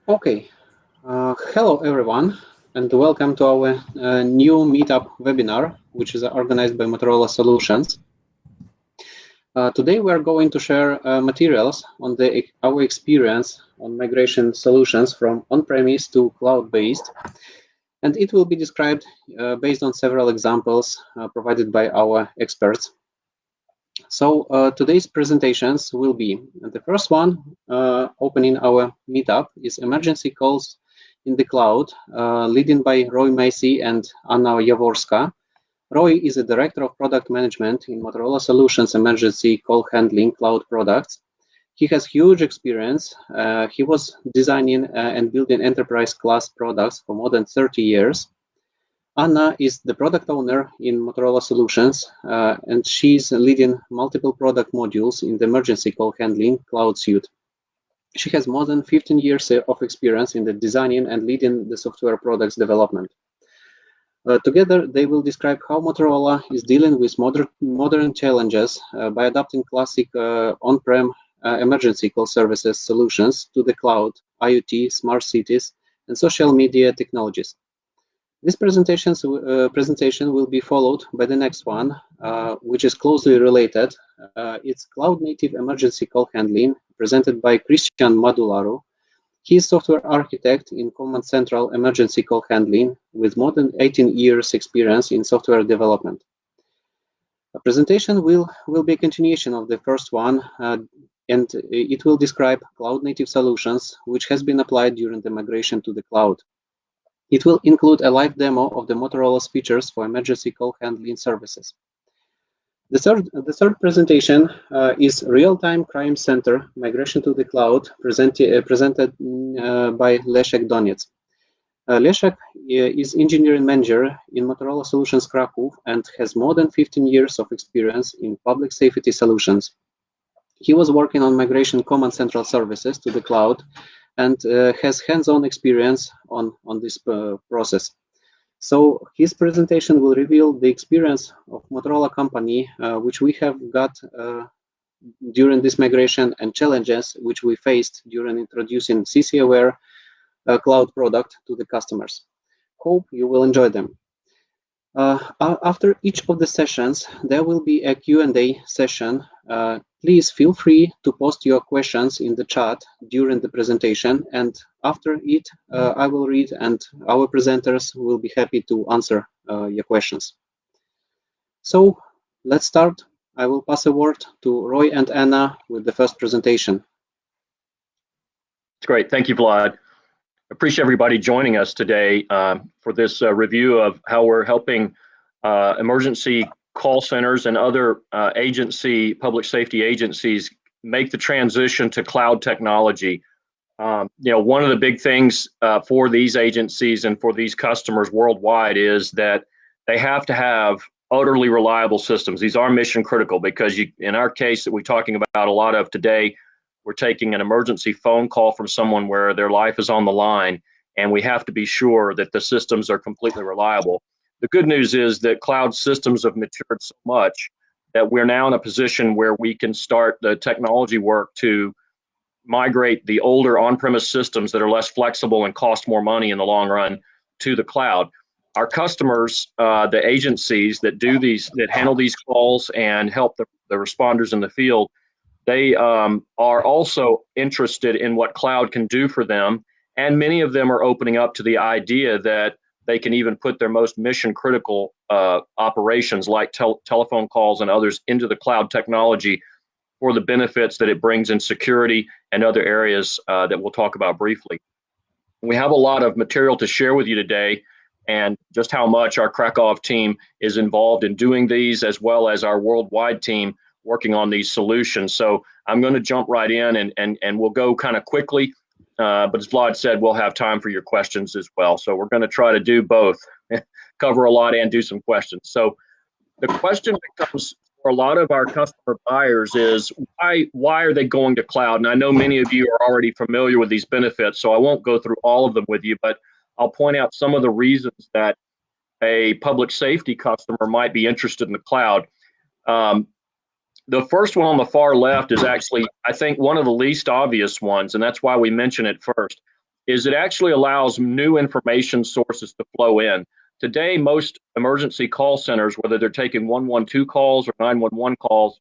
Okay, hello everyone, and welcome to our new Meetup webinar, which is organized by Motorola Solutions. Today we are going to share materials on our experience on migration solutions from on-premise to cloud-based, and it will be described based on several examples provided by our experts. So today's presentations will be, the first one, opening our meetup, is emergency calls in the cloud, leading by Roy Macy and Anna Jaworska. Roy is a director of product management in Motorola Solutions emergency call handling cloud products. He has huge experience. He was designing and building enterprise class products for more than 30 years. Anna is the product owner in Motorola Solutions, and she's leading multiple product modules in the emergency call handling cloud suite. She has more than 15 years of experience in the designing and leading the software products development. Together, they will describe how Motorola is dealing with modern challenges by adapting classic on-prem emergency call services solutions to the cloud, IoT, smart cities, and social media technologies. This presentation will be followed by the next one, which is closely related. It's cloud-native emergency call handling, presented by Christian Madularu. He is software architect in Command Central emergency call handling with more than 18 years experience in software development. The presentation will be a continuation of the first one, and it will describe cloud-native solutions which has been applied during the migration to the cloud. It will include a live demo of the Motorola's features for emergency call handling services. The third presentation is Real-Time Crime Center Migration to the Cloud, presented by Leszek Doniec. Leszek is engineering manager in Motorola Solutions Kraków and has more than 15 years of experience in public safety solutions. He was working on migration Command Central services to the cloud and has hands-on experience on this process. So his presentation will reveal the experience of Motorola company, which we have got during this migration and challenges which we faced during introducing CC-aware cloud product to the customers. Hope you will enjoy them. After each of the sessions, there will be a Q&A session. Please feel free to post your questions in the chat during the presentation, and after it, I will read and our presenters will be happy to answer your questions. So let's start. I will pass a word to Roy and Anna with the first presentation. It's great. Thank you, Vlad. Appreciate everybody joining us today for this review of how we're helping emergency call centers and other public safety agencies make the transition to cloud technology. One of the big things for these agencies and for these customers worldwide is that they have to have utterly reliable systems. These are mission critical because in our case that we're talking about a lot of today, we're taking an emergency phone call from someone where their life is on the line, and we have to be sure that the systems are completely reliable. The good news is that cloud systems have matured so much that we're now in a position where we can start the technology work to migrate the older on-premise systems that are less flexible and cost more money in the long run to the cloud. Our customers, the agencies that handle these calls and help the responders in the field, they are also interested in what cloud can do for them. And many of them are opening up to the idea that they can even put their most mission critical operations like telephone calls and others into the cloud technology for the benefits that it brings in security and other areas that we'll talk about briefly. We have a lot of material to share with you today, and just how much our Krakow team is involved in doing these, as well as our worldwide team working on these solutions. So I'm going to jump right in and we'll go kind of quickly, but as Vlad said, we'll have time for your questions as well. So we're going to try to do both, cover a lot and do some questions. So the question that comes for a lot of our customer buyers is why are they going to cloud? And I know many of you are already familiar with these benefits, so I won't go through all of them with you, but I'll point out some of the reasons that a public safety customer might be interested in the cloud. The first one on the far left is actually, I think, one of the least obvious ones, and that's why we mention it first. is it actually allows new information sources to flow in. Today, most emergency call centers, whether they're taking 112 calls or 911 calls,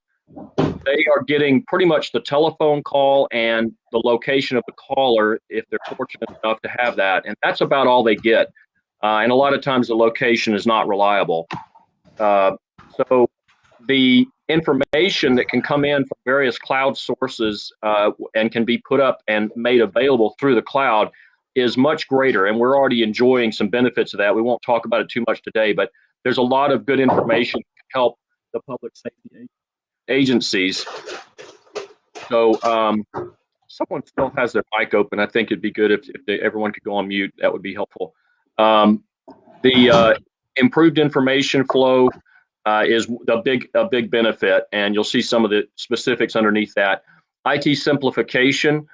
they are getting pretty much the telephone call and the location of the caller if they're fortunate enough to have that. And that's about all they get. And a lot of times the location is not reliable. So the information that can come in from various cloud sources and can be put up and made available through the cloud is much greater. And we're already enjoying some benefits of that. We won't talk about it too much today, but there's a lot of good information to help the public safety agencies. So someone still has their mic open. I think it'd be good if everyone could go on mute. That would be helpful. The improved information flow is a big benefit, and you'll see some of the specifics underneath that. IT simplification.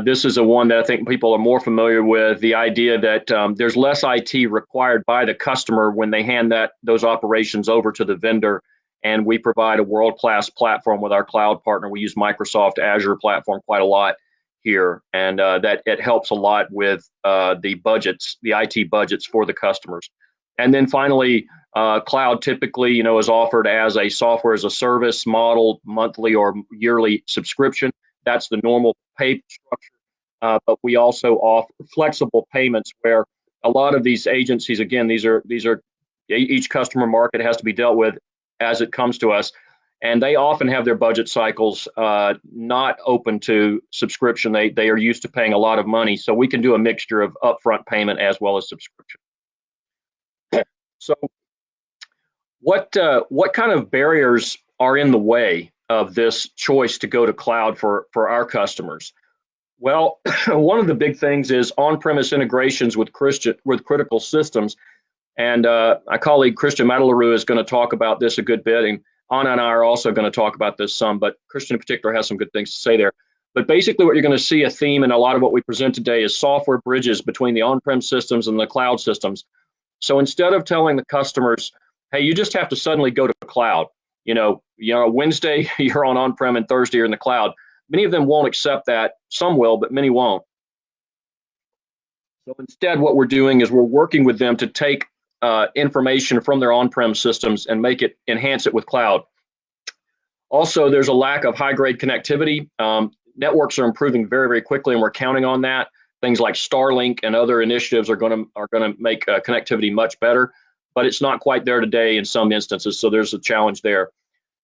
This is a one that I think people are more familiar with. The idea that there's less IT required by the customer when they hand those operations over to the vendor. And we provide a world-class platform with our cloud partner. We use Microsoft Azure platform quite a lot here, and that it helps a lot with the budgets, the IT budgets for the customers. And then finally, cloud typically, is offered as a software as a service model, monthly or yearly subscription. That's the normal pay structure. But we also offer flexible payments where a lot of these agencies, again, these are each customer market has to be dealt with as it comes to us. And they often have their budget cycles not open to subscription. They are used to paying a lot of money. So we can do a mixture of upfront payment as well as subscription. So what kind of barriers are in the way of this choice to go to cloud for our customers? Well, one of the big things is on-premise integrations with critical systems. And my colleague Christian Madeleroux is going to talk about this a good bit, and Anna and I are also going to talk about this some, but Christian in particular has some good things to say there. But basically what you're going to see a theme in a lot of what we present today is software bridges between the on-prem systems and the cloud systems. So instead of telling the customers, hey, you just have to suddenly go to the cloud, Wednesday you're on-prem and Thursday you're in the cloud. Many of them won't accept that. Some will, but many won't. So instead what we're doing is we're working with them to take information from their on-prem systems and enhance it with cloud. Also, there's a lack of high-grade connectivity. Networks are improving very, very quickly, and we're counting on that. Things like Starlink and other initiatives are going to make connectivity much better, but it's not quite there today in some instances. So there's a challenge there.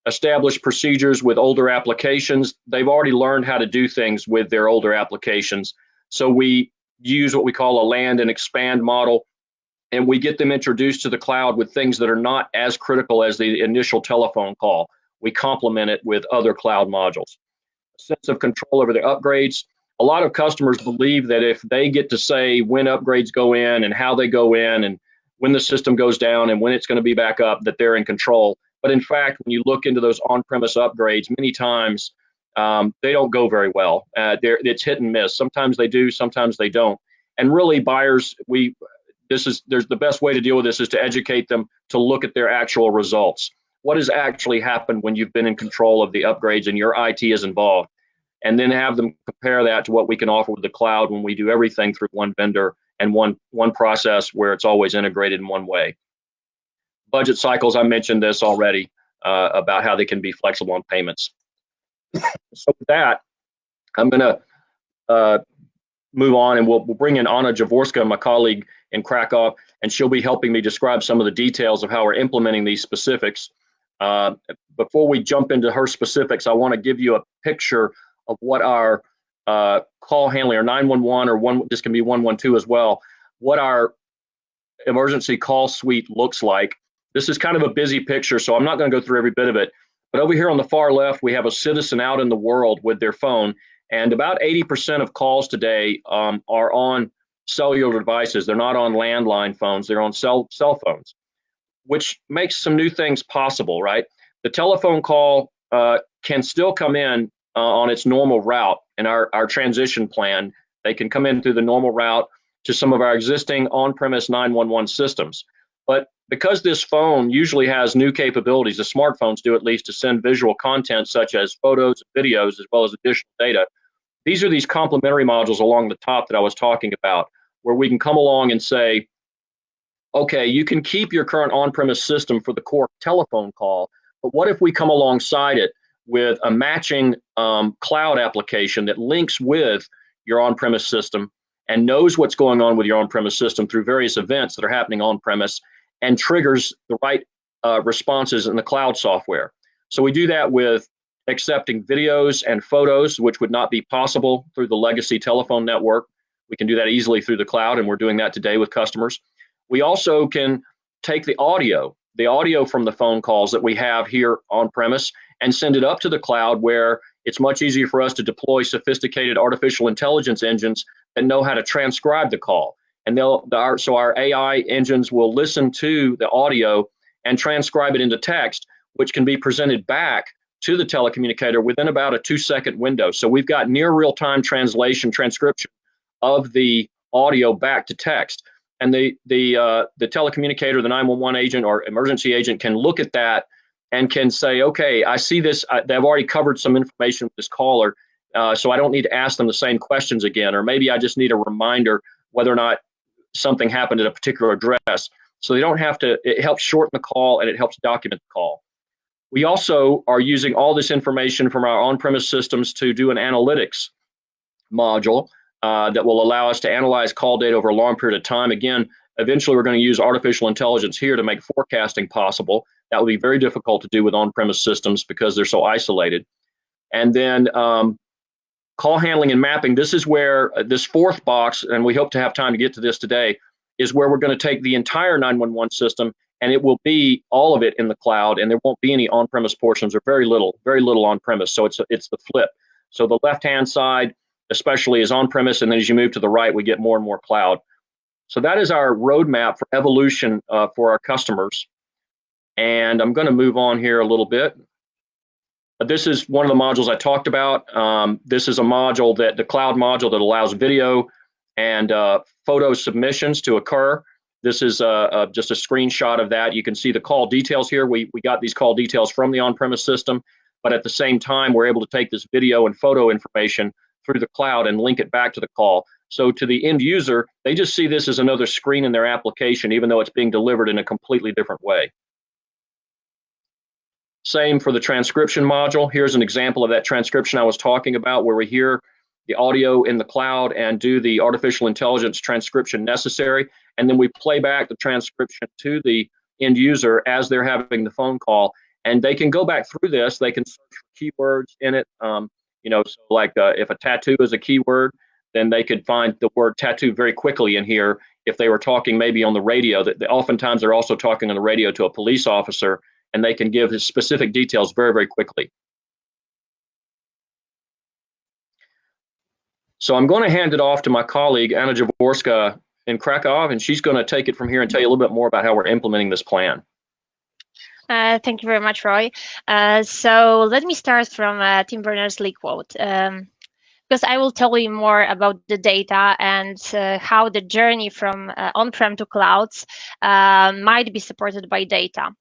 Established procedures with older applications. They've already learned how to do things with their older applications. So we use what we call a land and expand model. And we get them introduced to the cloud with things that are not as critical as the initial telephone call. We complement it with other cloud modules. A sense of control over the upgrades. A lot of customers believe that if they get to say when upgrades go in and how they go in and when the system goes down and when it's going to be back up, that they're in control. But in fact, when you look into those on-premise upgrades, many times they don't go very well. It's hit and miss. Sometimes they do, sometimes they don't. And really buyers, there's the best way to deal with this is to educate them to look at their actual results. What has actually happened when you've been in control of the upgrades and your IT is involved? And then have them compare that to what we can offer with the cloud when we do everything through one vendor and one process where it's always integrated in one way. Budget cycles, I mentioned this already about how they can be flexible on payments. So with that, I'm going to move on, and we'll bring in Anna Jaworska, my colleague in Krakow, and she'll be helping me describe some of the details of how we're implementing these specifics. Before we jump into her specifics, I want to give you a picture of what our call handling, or 911, or this can be 112 as well, what our emergency call suite looks like. This is kind of a busy picture, so I'm not going to go through every bit of it. But over here on the far left, we have a citizen out in the world with their phone, and about 80% of calls today are on cellular devices. They're not on landline phones, they're on cell phones, which makes some new things possible, right? The telephone call can still come in on its normal route in our transition plan. They can come in through the normal route to some of our existing on-premise 911 systems. But because this phone usually has new capabilities, the smartphones do at least, to send visual content such as photos and videos as well as additional data, these are these complementary modules along the top that I was talking about, where we can come along and say, okay, you can keep your current on-premise system for the core telephone call, but what if we come alongside it with a matching cloud application that links with your on-premise system and knows what's going on with your on-premise system through various events that are happening on-premise and triggers the right responses in the cloud software. So we do that with accepting videos and photos, which would not be possible through the legacy telephone network. We can do that easily through the cloud, and we're doing that today with customers. We also can take the audio from the phone calls that we have here on premise and send it up to the cloud, where it's much easier for us to deploy sophisticated artificial intelligence engines that know how to transcribe the call. And so our AI engines will listen to the audio and transcribe it into text, which can be presented back to the telecommunicator within about a 2-second window. So we've got near real-time transcription of the audio back to text. And the telecommunicator, the 911 agent or emergency agent, can look at that and can say, okay, I see this, they've already covered some information with this caller, so I don't need to ask them the same questions again, or maybe I just need a reminder whether or not something happened at a particular address. So they don't have to, it helps shorten the call and it helps document the call. We also are using all this information from our on-premise systems to do an analytics module that will allow us to analyze call data over a long period of time. Again, eventually we're going to use artificial intelligence here to make forecasting possible. That will be very difficult to do with on-premise systems because they're so isolated. And then call handling and mapping. This is where this fourth box, and we hope to have time to get to this today, is where we're going to take the entire 911 system, and it will be all of it in the cloud, and there won't be any on-premise portions, or very little on-premise. So it's the flip. So the left-hand side especially is on-premise, and then as you move to the right, we get more and more cloud. So that is our roadmap for evolution for our customers. And I'm going to move on here a little bit. This is one of the modules I talked about. This is a module, the cloud module, that allows video and photo submissions to occur. This is just a screenshot of that. You can see the call details here. We got these call details from the on-premise system, but at the same time, we're able to take this video and photo information through the cloud and link it back to the call. So to the end user, they just see this as another screen in their application, even though it's being delivered in a completely different way. Same for the transcription module. Here's an example of that transcription I was talking about, where we hear the audio in the cloud and do the artificial intelligence transcription necessary. And then we play back the transcription to the end user as they're having the phone call. And they can go back through this. They can search for keywords in it. So like if a tattoo is a keyword, then they could find the word tattoo very quickly in here. If they were talking maybe on the radio, that oftentimes they're also talking on the radio to a police officer, and they can give his specific details very, very quickly. So I'm going to hand it off to my colleague, Anna Jaworska in Krakow, and she's going to take it from here and tell you a little bit more about how we're implementing this plan. Thank you very much, Roy. So let me start from Tim Berners-Lee quote, because I will tell you more about the data and how the journey from on-prem to clouds might be supported by data.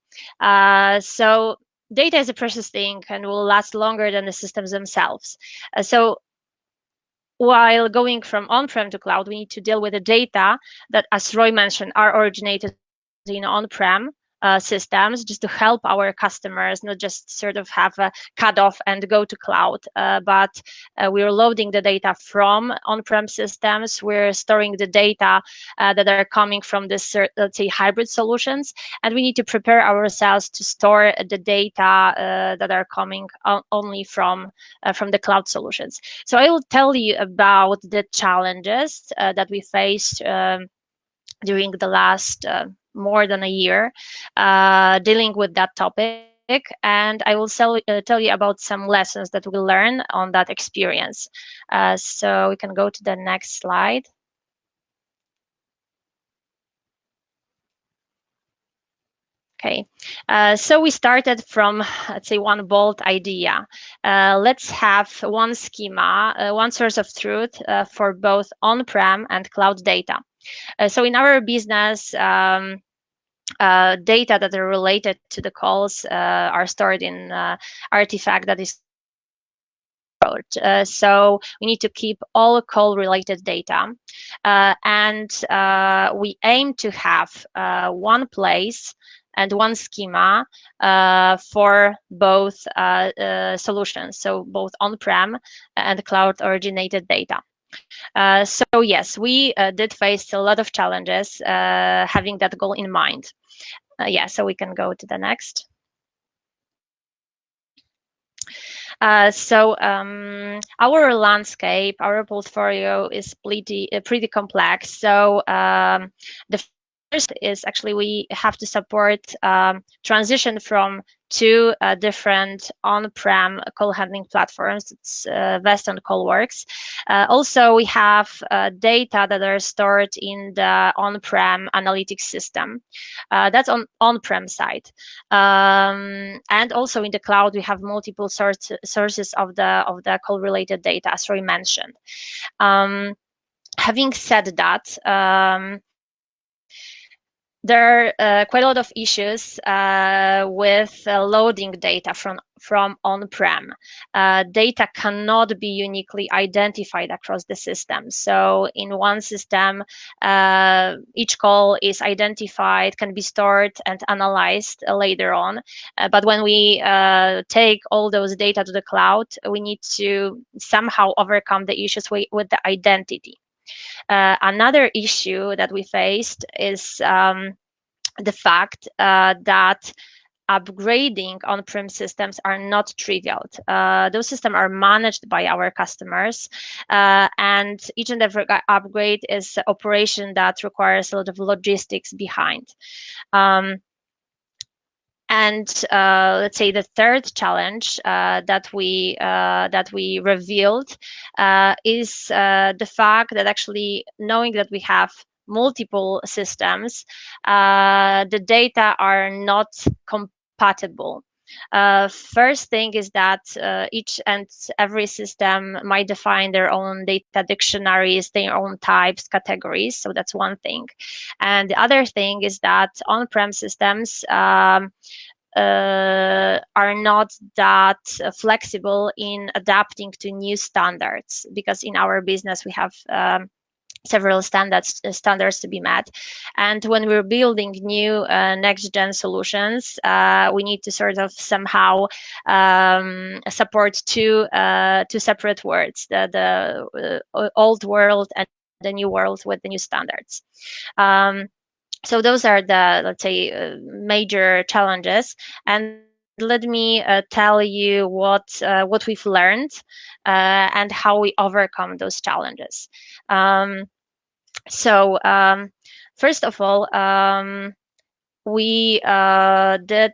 So data is a precious thing and will last longer than the systems themselves. So while going from on-prem to cloud, we need to deal with the data that, as Roy mentioned, are originated in on-prem systems, just to help our customers not just sort of have a cutoff and go to cloud, but we're loading the data from on-prem systems. We're storing the data that are coming from this, let's say, hybrid solutions, and we need to prepare ourselves to store the data that are coming only from the cloud solutions. So I will tell you about the challenges that we faced during the last more than a year dealing with that topic, and I will tell you about some lessons that we learn on that experience. So we can go to the next slide. Okay, so we started from, let's say, one bold idea. Let's have one schema, one source of truth for both on-prem and cloud data. So in our business, data that are related to the calls are stored in artifact that is code. So we need to keep all call-related data, and we aim to have one place and one schema for both solutions, so both on-prem and cloud-originated data. So yes, we did face a lot of challenges having that goal in mind. Yeah, so we can go to the next. Our landscape, our portfolio is pretty complex. So the first is actually we have to support transition from two different on-prem call handling platforms. It's Vest and Callworks. Also, we have data that are stored in the on-prem analytics system. That's on-prem side. And also in the cloud, we have multiple sources of the call-related data, as Roy mentioned. Having said that, there are quite a lot of issues with loading data from on-prem. Data cannot be uniquely identified across the system. So in one system, each call is identified, can be stored and analyzed later on. But when we take all those data to the cloud, we need to somehow overcome the issues with the identity. Another issue that we faced is the fact that upgrading on-prem systems are not trivial. Those systems are managed by our customers, and each and every upgrade is an operation that requires a lot of logistics behind. And let's say the third challenge that we revealed is the fact that actually knowing that we have multiple systems, the data are not compatible. First thing is that each and every system might define their own data dictionaries, their own types, categories. So that's one thing. And the other thing is that on-prem systems are not that flexible in adapting to new standards, because in our business we have several standards to be met, and when we're building new next-gen solutions, we need to sort of somehow support two separate worlds: the old world and the new world with the new standards. So those are the, let's say, major challenges. And let me tell you what we've learned and how we overcome those challenges. First of all, we did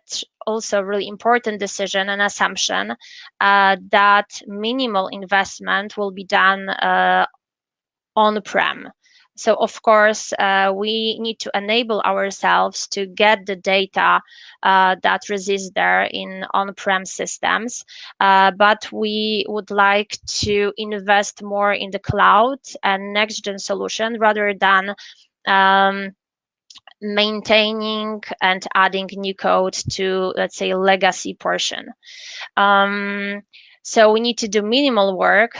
also a really important decision and assumption that minimal investment will be done on-prem. So of course, we need to enable ourselves to get the data that resides there in on-prem systems, but we would like to invest more in the cloud and next-gen solution rather than maintaining and adding new code to, let's say, legacy portion. So we need to do minimal work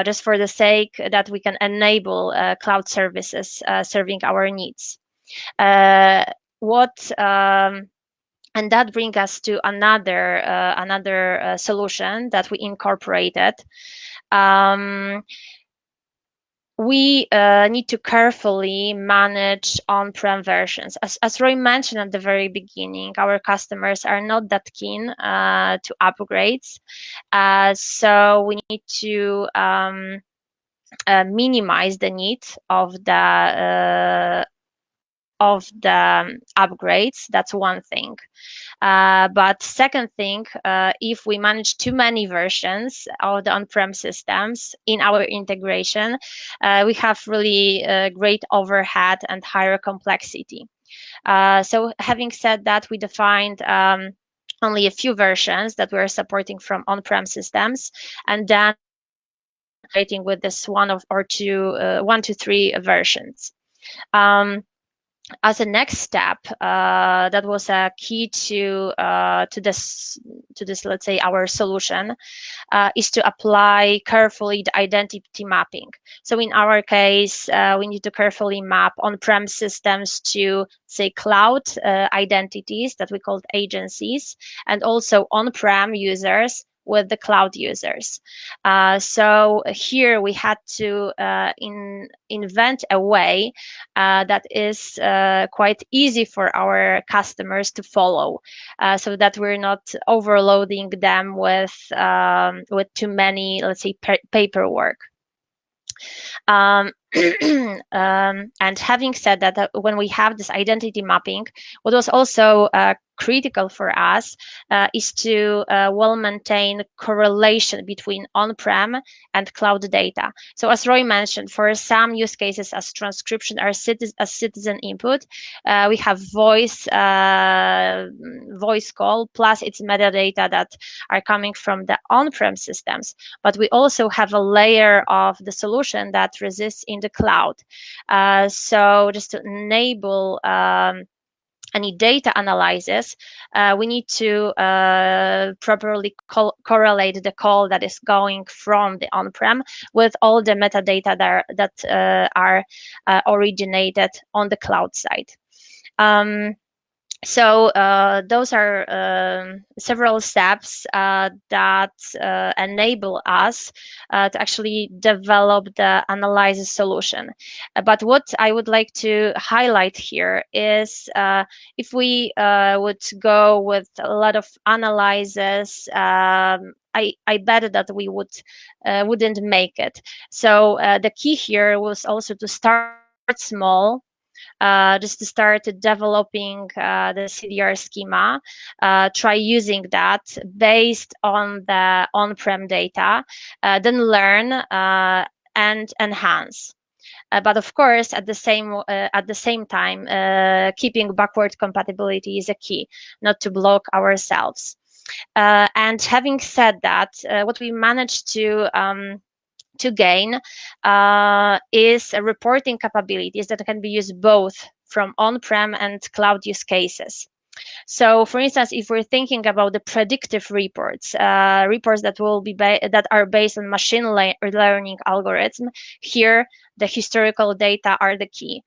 just for the sake that we can enable cloud services serving our needs. And that brings us to another solution that we incorporated. We need to carefully manage on-prem versions. As Roy mentioned at the very beginning, our customers are not that keen to upgrades. So we need to minimize the need of the upgrades. That's one thing. But second thing, if we manage too many versions of the on-prem systems in our integration, we have really great overhead and higher complexity. So having said that, we defined only a few versions that we're supporting from on-prem systems, and then operating with this one to three versions. as a next step, that was a key to this, let's say, our solution, is to apply carefully the identity mapping. So in our case, we need to carefully map on-prem systems to, say, cloud identities that we called agencies, and also on-prem users with the cloud users. So here we had to invent a way that is quite easy for our customers to follow, so that we're not overloading them with too many, let's say, paperwork. And having said that, when we have this identity mapping, what was also critical for us is to well maintain correlation between on-prem and cloud data. So as Roy mentioned, for some use cases as transcription or as citizen input, we have voice call plus its metadata that are coming from the on-prem systems. But we also have a layer of the solution that resists in the cloud. So just to enable any data analysis, we need to properly correlate the call that is going from the on-prem with all the metadata that are originated on the cloud side. So those are several steps that enable us to actually develop the analysis solution. But what I would like to highlight here is if we would go with a lot of analysis, I bet that we wouldn't make it. So the key here was also to start small. Just to start developing the CDR schema, try using that based on the on-prem data, then learn and enhance. But of course, at the same time, keeping backward compatibility is a key, not to block ourselves. And having said that, what we managed to gain is reporting capabilities that can be used both from on-prem and cloud use cases. So, for instance, if we're thinking about the predictive reports, reports that will be that are based on machine learning algorithm, here the historical data are the key.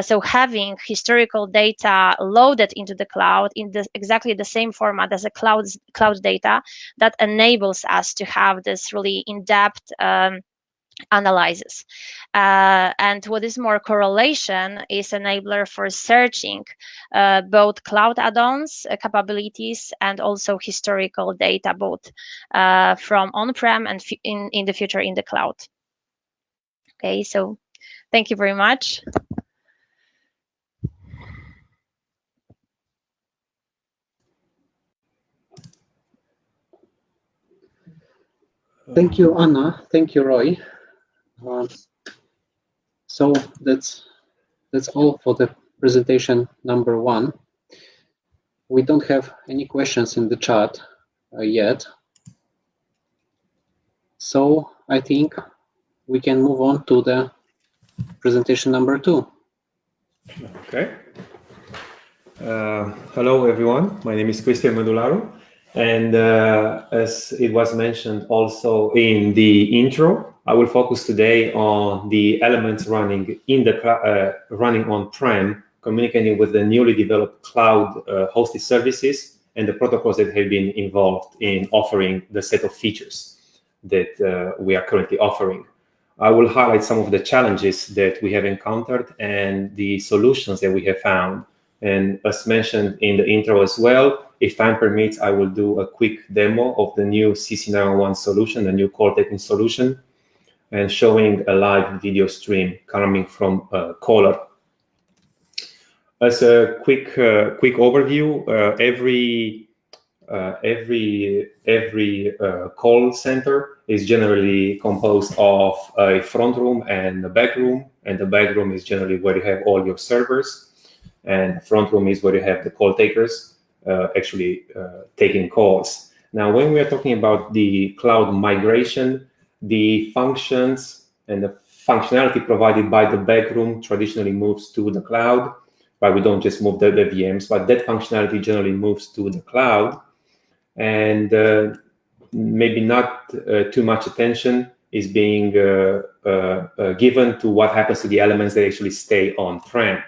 So having historical data loaded into the cloud in exactly the same format as a cloud data, that enables us to have this really in-depth analysis. And what is more, correlation is enabler for searching both cloud add-ons capabilities and also historical data, both from on-prem and in the future in the cloud. Okay, so thank you very much. Thank you, Anna. Thank you, Roy. So that's all for the presentation number 1. We don't have any questions in the chat yet. So I think we can move on to the presentation number 2. Okay. Hello, everyone. My name is Cristian Medularu. And as it was mentioned also in the intro, I will focus today on the elements running in the running on-prem, communicating with the newly developed cloud hosted services and the protocols that have been involved in offering the set of features that we are currently offering. I will highlight some of the challenges that we have encountered and the solutions that we have found. And as mentioned in the intro as well, if time permits, I will do a quick demo of the new CC901 solution, the new call taking solution, and showing a live video stream coming from a caller. As a quick overview, every call center is generally composed of a front room and a back room, and the back room is generally where you have all your servers, and the front room is where you have the call takers actually taking calls. Now, when we are talking about the cloud migration, the functions and the functionality provided by the back room traditionally moves to the cloud. right? We don't just move the VMs, but that functionality generally moves to the cloud. And maybe not too much attention is being given to what happens to the elements that actually stay on-prem.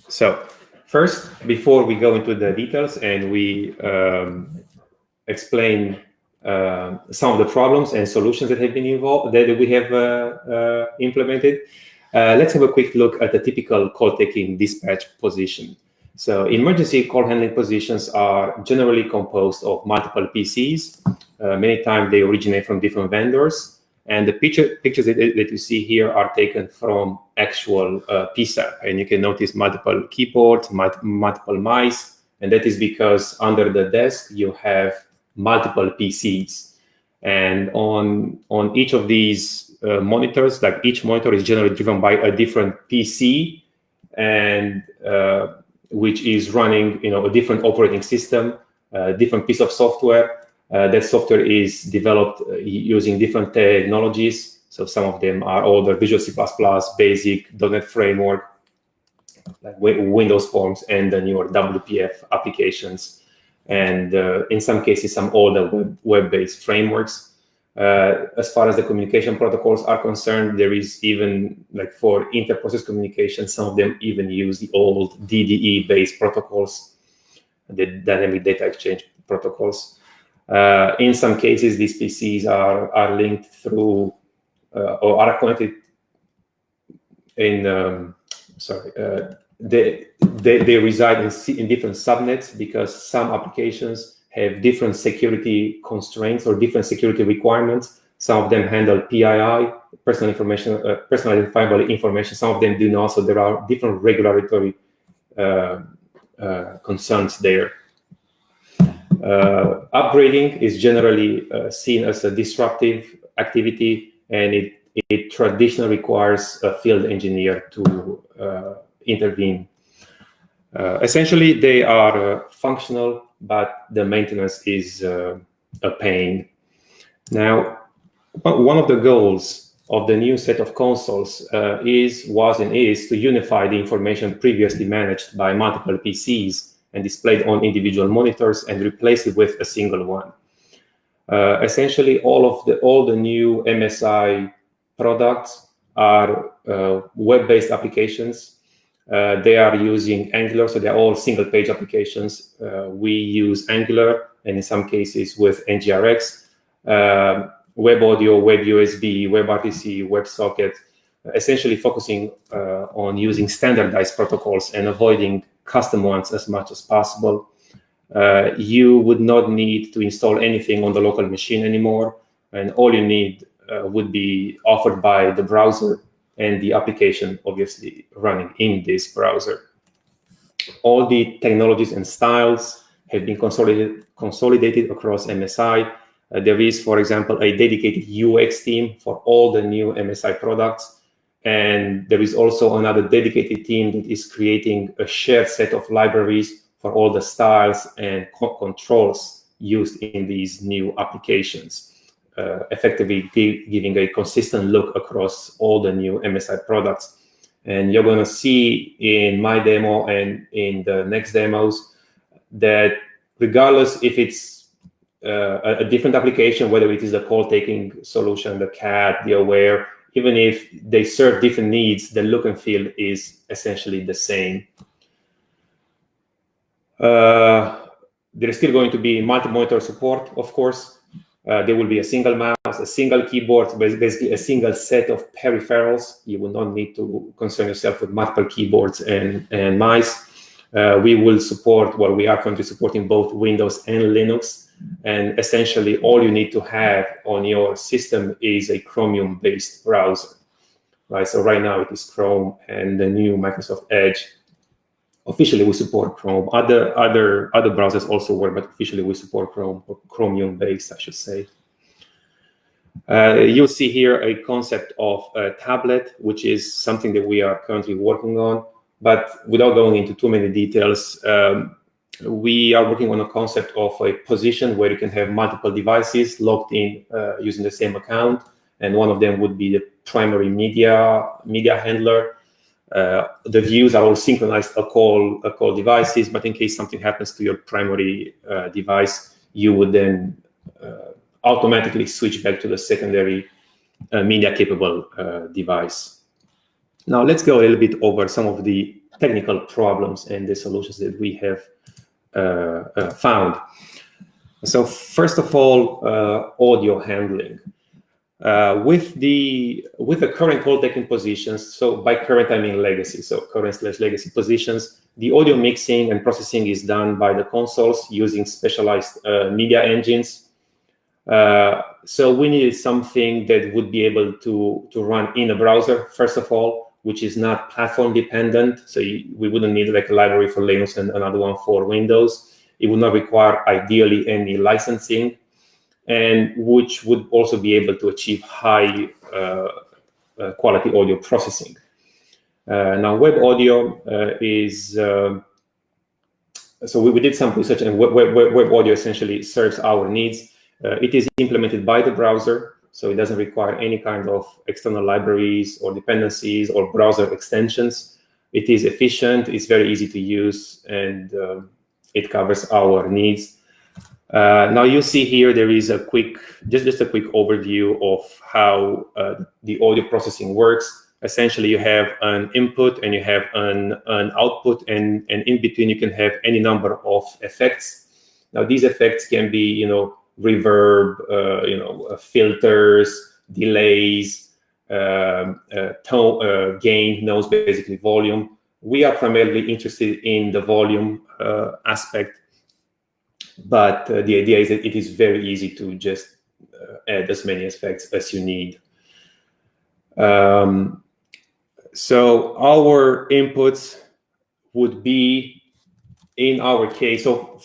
So first, before we go into the details and we explain some of the problems and solutions that have been involved, that we have implemented, let's have a quick look at the typical call-taking dispatch position. So emergency call handling positions are generally composed of multiple PCs. Many times they originate from different vendors. And the pictures that you see here are taken from actual PSAP. And you can notice multiple keyboards, multiple mice. And that is because under the desk, you have multiple PCs. And on each of these monitors, like each monitor is generally driven by a different PC, and which is running, a different operating system, a different piece of software. That software is developed using different technologies. So some of them are older, Visual C++, Basic, .NET Framework, like Windows Forms, and the newer WPF applications. And in some cases, some older web-based frameworks. As far as the communication protocols are concerned, there is even, like for inter-process communication, some of them even use the old DDE-based protocols, the dynamic data exchange protocols. In some cases, these PCs are linked through or are connected in, they reside in different subnets because some applications have different security constraints or different security requirements. Some of them handle PII, personal information, personal identifiable information. Some of them do not. So there are different regulatory concerns there. Upgrading is generally seen as a disruptive activity, and it traditionally requires a field engineer to intervene. Essentially, they are functional, but the maintenance is a pain. Now, one of the goals of the new set of consoles was and is to unify the information previously managed by multiple PCs and displayed on individual monitors and replace it with a single one. Essentially, all the new MSI products are web-based applications. They are using Angular, so they're all single-page applications. We use Angular, and in some cases with NGRX, web audio, web USB, WebRTC, WebSocket, essentially focusing on using standardized protocols and avoiding custom ones as much as possible. You would not need to install anything on the local machine anymore, and all you need would be offered by the browser and the application obviously running in this browser. All the technologies and styles have been consolidated across MSI. There is, for example, a dedicated UX team for all the new MSI products. And there is also another dedicated team that is creating a shared set of libraries for all the styles and controls used in these new applications, effectively giving a consistent look across all the new MSI products. And you're going to see in my demo and in the next demos that regardless if it's a different application, whether it is a call-taking solution, the CAT, the Aware, even if they serve different needs, the look and feel is essentially the same. There is still going to be multi-monitor support, of course. There will be a single mouse, a single keyboard, basically a single set of peripherals. You will not need to concern yourself with multiple keyboards and mice. We will support, well, we are currently supporting both Windows and Linux. And essentially, all you need to have on your system is a Chromium-based browser, right? So right now it is Chrome, and the new Microsoft Edge. Officially, we support Chrome. Other browsers also work, but officially we support Chrome, or Chromium-based, I should say. You'll see here a concept of a tablet, which is something that we are currently working on. But without going into too many details, we are working on a concept of a position where you can have multiple devices logged in using the same account. and one of them would be the primary media handler. The views are all synchronized call devices, but in case something happens to your primary device, you would then automatically switch back to the secondary media capable device. Now let's go a little bit over some of the technical problems and the solutions that we have found. So first of all, audio handling. With the current call taking positions, so by current I mean legacy, so current/legacy positions, the audio mixing and processing is done by the consoles using specialized media engines. So we needed something that would be able to run in a browser, first of all, which is not platform dependent. So we wouldn't need like a library for Linux and another one for Windows. It would not require ideally any licensing, and which would also be able to achieve high quality audio processing. Now, web audio is, so we did some research, and web audio essentially serves our needs. It is implemented by the browser, so it doesn't require any kind of external libraries or dependencies or browser extensions. It is efficient, it's very easy to use, and it covers our needs. Now you see here there is a quick, just a quick overview of how the audio processing works. Essentially, you have an input and you have an output, and in between you can have any number of effects. Now these effects can be, reverb, filters, delays, tone, gain, noise, basically volume. We are primarily interested in the volume aspect, but the idea is that it is very easy to just add as many effects as you need. So our inputs would be, in our case, so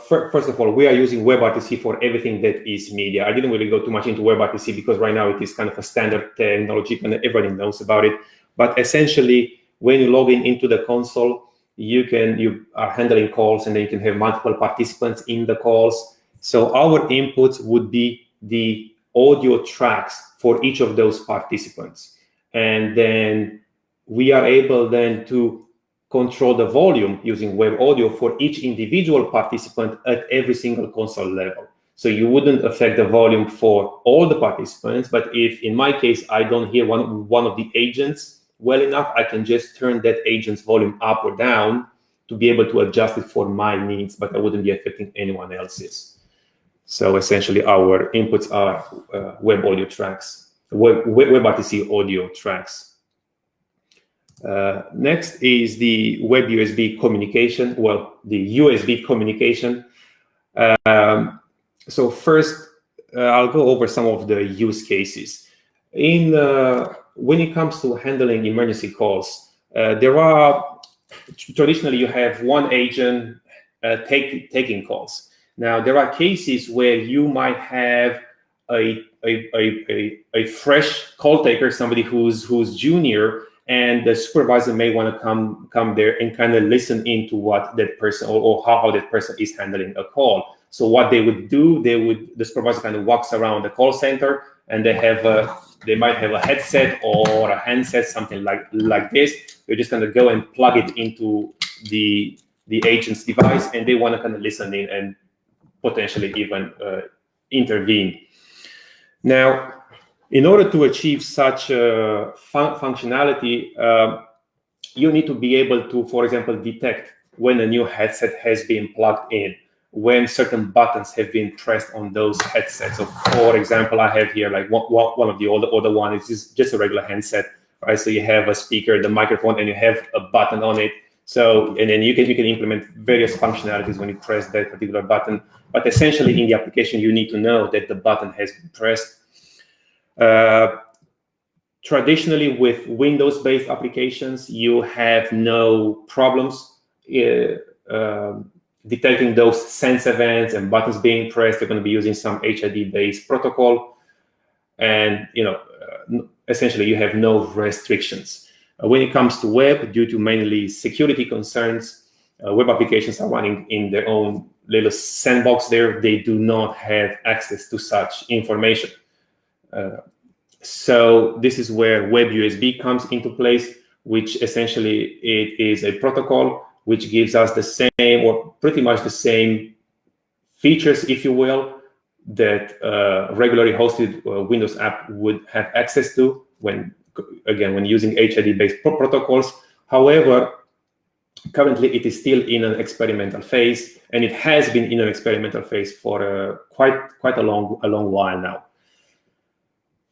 first of all, we are using WebRTC for everything that is media. I didn't really go too much into WebRTC because right now it is kind of a standard technology and everybody knows about it. But essentially, when you log into the console, you are handling calls, and then you can have multiple participants in the calls. So our inputs would be the audio tracks for each of those participants. And then we are able then to control the volume using web audio for each individual participant at every single console level. So you wouldn't affect the volume for all the participants, but if in my case I don't hear one of the agents well enough, I can just turn that agent's volume up or down to be able to adjust it for my needs, but I wouldn't be affecting anyone else's. So essentially our inputs are web audio tracks, WebRTC audio tracks. Next is the web USB communication, the USB communication. So first, I'll go over some of the use cases. When it comes to handling emergency calls, traditionally you have one agent taking calls. Now there are cases where you might have a fresh call taker, somebody who's junior, and the supervisor may want to come there and kind of listen into what that person or how that person is handling a call. So what they would do, the supervisor kind of walks around the call center, and they might have a headset or a handset, something like this. They're just going to go and plug it into the agent's device, and they want to kind of listen in and potentially even intervene. Now, in order to achieve such functionality, you need to be able to, for example, detect when a new headset has been plugged in, when certain buttons have been pressed on those headsets. So, for example, I have here like one of the older one is just a regular handset, right? So you have a speaker, the microphone, and you have a button on it. So, and then you can implement various functionalities when you press that particular button. But essentially, in the application, you need to know that the button has been pressed. Traditionally, with Windows-based applications, you have no problems detecting those sense events and buttons being pressed. They're going to be using some HID-based protocol, and essentially you have no restrictions. When it comes to web, due to mainly security concerns, web applications are running in their own little sandbox there. They do not have access to such information. So this is where Web USB comes into place, which essentially it is a protocol which gives us the same or pretty much the same features, if you will, that regularly hosted Windows app would have access to when using HID-based protocols. However, currently it is still in an experimental phase, and it has been in an experimental phase for quite a long while now.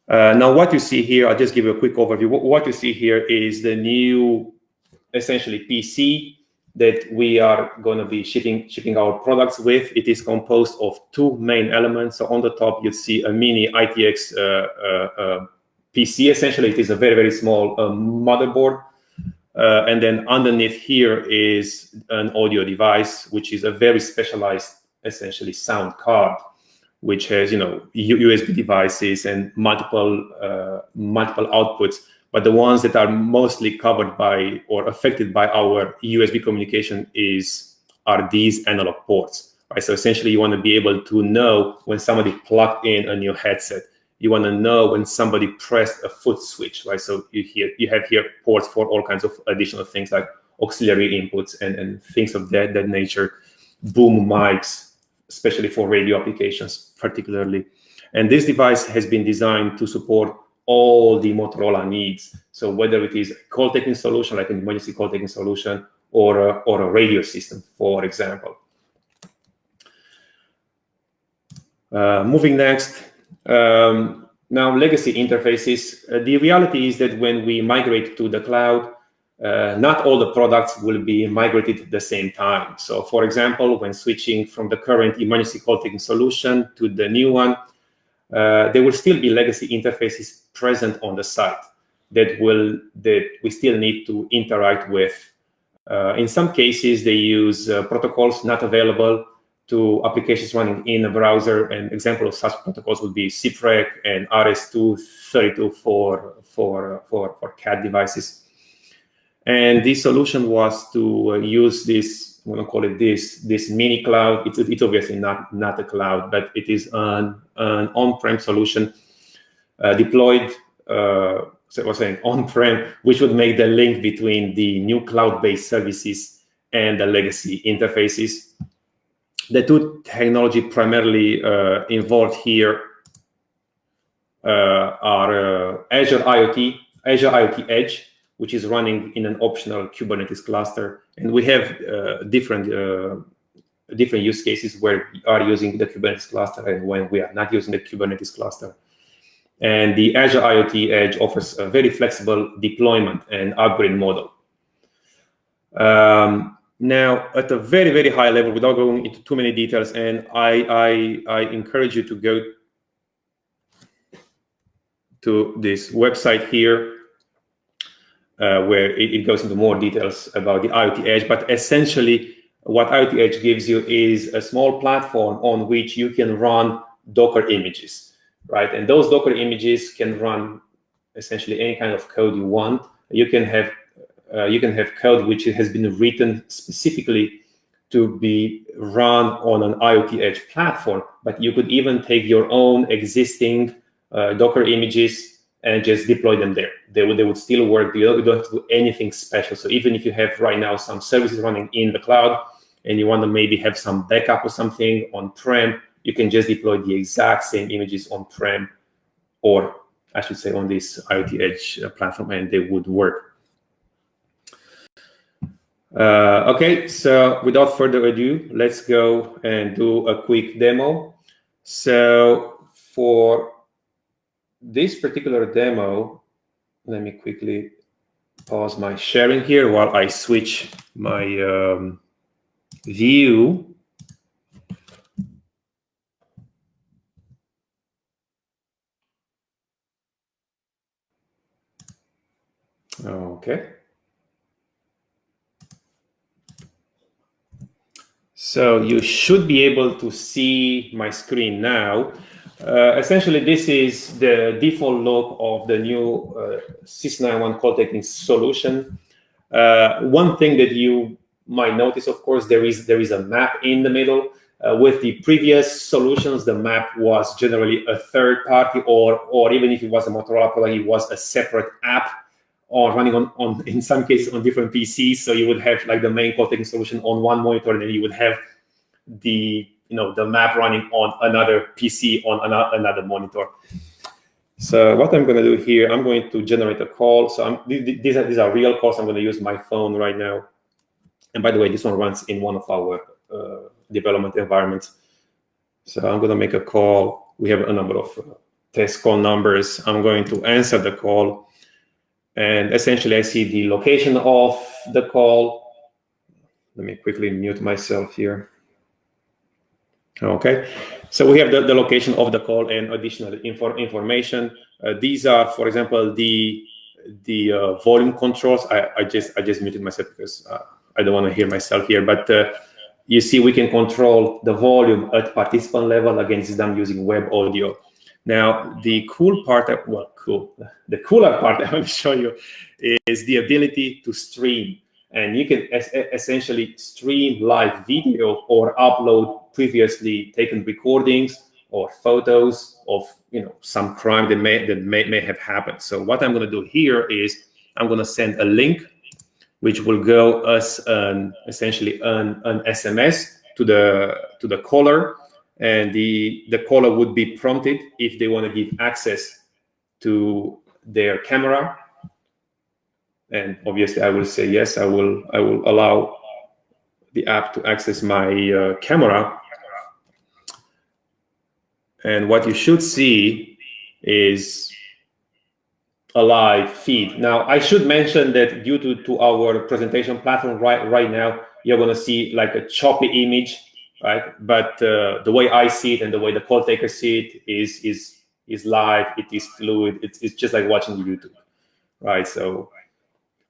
Now, what you see here, I'll just give you a quick overview. What you see here is the new, essentially, PC that we are going to be shipping our products with. It is composed of two main elements. So on the top, you see a mini ITX PC. Essentially, it is a very, very small motherboard. And then underneath here is an audio device, which is a very specialized, essentially, sound card, which has, USB devices and multiple outputs. But the ones that are mostly covered by or affected by our USB communication are these analog ports, right? So essentially, you want to be able to know when somebody plugged in a new headset. You want to know when somebody pressed a foot switch, right? So you have here ports for all kinds of additional things like auxiliary inputs and things of that nature, boom mics, especially for radio applications particularly. And this device has been designed to support all the Motorola needs. So whether it is a call taking solution, like an emergency call taking solution, or a radio system, for example. Moving next. Now, legacy interfaces. The reality is that when we migrate to the cloud, not all the products will be migrated at the same time. So, for example, when switching from the current emergency call taking solution to the new one, there will still be legacy interfaces present on the site that we still need to interact with. In some cases, they use protocols not available to applications running in a browser. An example of such protocols would be CPREC and RS-232 for CAT devices. And the solution was to use this, I'm going to call it this mini cloud. It's obviously not a cloud, but it is an on-prem solution deployed, so I was saying on-prem, which would make the link between the new cloud-based services and the legacy interfaces. The two technology primarily involved here are Azure IoT Edge, which is running in an optional Kubernetes cluster, and we have different use cases where we are using the Kubernetes cluster and when we are not using the Kubernetes cluster. And the Azure IoT Edge offers a very flexible deployment and upgrade model. Now, at a very, very high level, without going into too many details, and I encourage you to go to this website here, where it goes into more details about the IoT Edge. But essentially, what IoT Edge gives you is a small platform on which you can run Docker images, right? And those Docker images can run essentially any kind of code you want. You can have code which has been written specifically to be run on an IoT Edge platform, but you could even take your own existing Docker images and just deploy them there. They would still work. You don't have to do anything special. So even if you have right now some services running in the cloud and you want to maybe have some backup or something on-prem, you can just deploy the exact same images on-prem, or I should say on this IoT Edge platform, and they would work. Okay, so without further ado, let's go and do a quick demo. So for this particular demo, let me quickly pause my sharing here while I switch my view. Okay. So you should be able to see my screen now. Essentially, this is the default look of the new Sys91 call taking solution. One thing that you might notice, of course, there is a map in the middle. With the previous solutions, the map was generally a third party, or even if it was a Motorola product, it was a separate app, or running on in some cases on different PCs. So you would have like the main call taking solution on one monitor, and then you would have the the map running on another PC on another monitor. So what I'm going to do here, I'm going to generate a call. So these are real calls. I'm going to use my phone right now. And by the way, this one runs in one of our development environments. So I'm going to make a call. We have a number of test call numbers. I'm going to answer the call. And essentially, I see the location of the call. Let me quickly mute myself here. Okay, so we have the location of the call and additional information. These are, for example, the volume controls. I just muted myself because I don't want to hear myself here. But you see, we can control the volume at participant level. Again, this is done using web audio. Now, the cooler part I want to show you is the ability to stream. And you can essentially stream live video or upload previously taken recordings or photos of some crime that may have happened. So what I'm going to do here is I'm going to send a link, which will go as essentially an SMS to the caller, and the caller would be prompted if they want to give access to their camera. And obviously, I will say yes. I will allow the app to access my camera. And what you should see is a live feed. Now, I should mention that due to our presentation platform right now, you're going to see like a choppy image, right? But the way I see it and the way the call taker see it is live. It is fluid. It's just like watching YouTube, right? So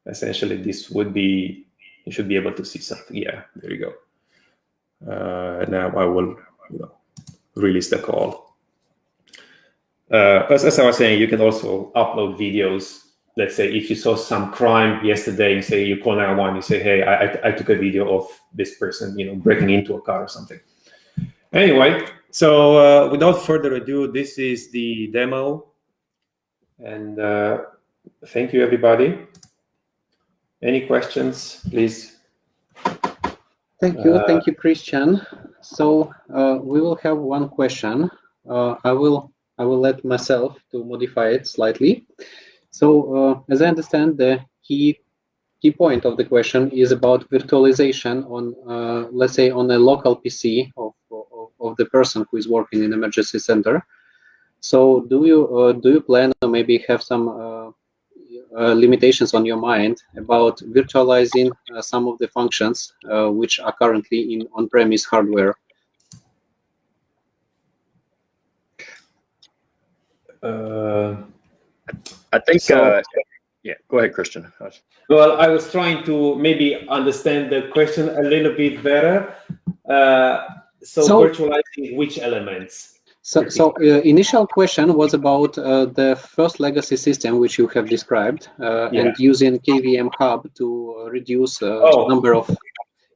essentially, this would be, you should be able to see something. Yeah, there you go. Now I will release the call. As I was saying, you can also upload videos. Let's say if you saw some crime yesterday, you say you call 911, you say, hey, I took a video of this person, breaking into a car or something. Anyway, so without further ado, this is the demo. And thank you, everybody. Any questions, please? Thank you, Christian. So we will have one question. I will let myself to modify it slightly. So as I understand, the key point of the question is about virtualization on, let's say, on a local PC of the person who is working in emergency center. So do you plan or maybe have some limitations on your mind about virtualizing some of the functions which are currently in on-premise hardware? I think so. Yeah, go ahead, Christian. Well, I was trying to maybe understand the question a little bit better. So virtualizing which elements? So initial question was about the first legacy system which you have described, and using KVM hub to reduce number of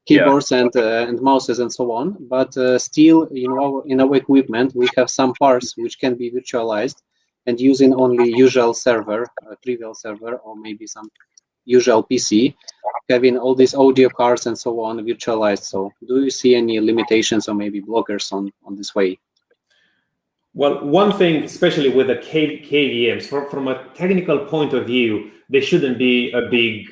keyboards and mouses and so on. But still, in our equipment, we have some parts which can be virtualized, and using only usual server, trivial server, or maybe some usual PC, having all these audio cards and so on virtualized. So do you see any limitations or maybe blockers on this way? Well, one thing, especially with the KVMs, from a technical point of view, they shouldn't be a big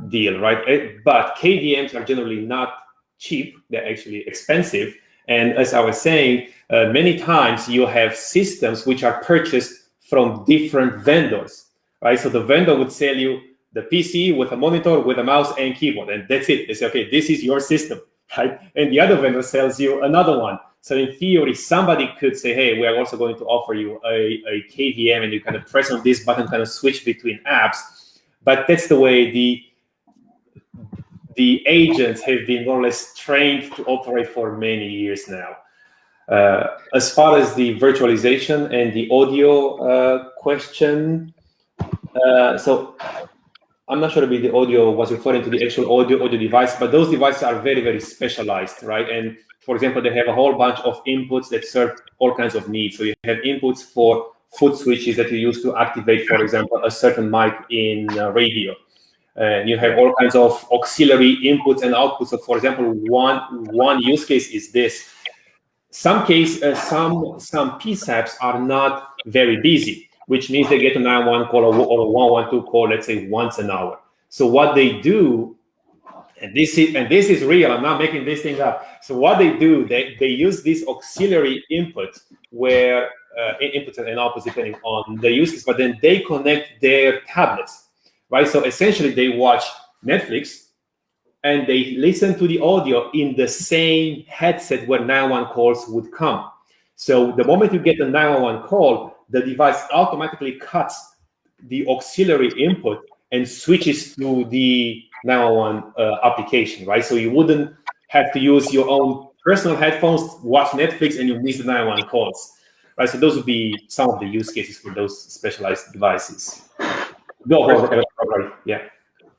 deal, right? But KVMs are generally not cheap. They're actually expensive. And as I was saying, many times you have systems which are purchased from different vendors, right? So the vendor would sell you the PC with a monitor, with a mouse and keyboard, and that's it. They say, okay, this is your system, right? And the other vendor sells you another one. So in theory, somebody could say, hey, we are also going to offer you a KVM, and you kind of press on this button, kind of switch between apps. But that's the way the agents have been more or less trained to operate for many years now. As far as the virtualization and the audio question, so I'm not sure if the audio was referring to the actual audio device, but those devices are very, very specialized, right? And for example, they have a whole bunch of inputs that serve all kinds of needs. So you have inputs for foot switches that you use to activate, for example, a certain mic in radio. And you have all kinds of auxiliary inputs and outputs. So for example, one use case is this. Some PSAPs are not very busy, which means they get a 911 call or a 112 call, let's say once an hour. So what they do, and this is real, I'm not making this thing up. So what they do, they use this auxiliary input where inputs and outputs depending on the use case, but then they connect their tablets, right? So essentially they watch Netflix and they listen to the audio in the same headset where 911 calls would come. So the moment you get a 911 call, the device automatically cuts the auxiliary input and switches to the 911 application, right? So you wouldn't have to use your own personal headphones, watch Netflix, and you miss the 911 calls, right? So those would be some of the use cases for those specialized devices. Go ahead. Yeah.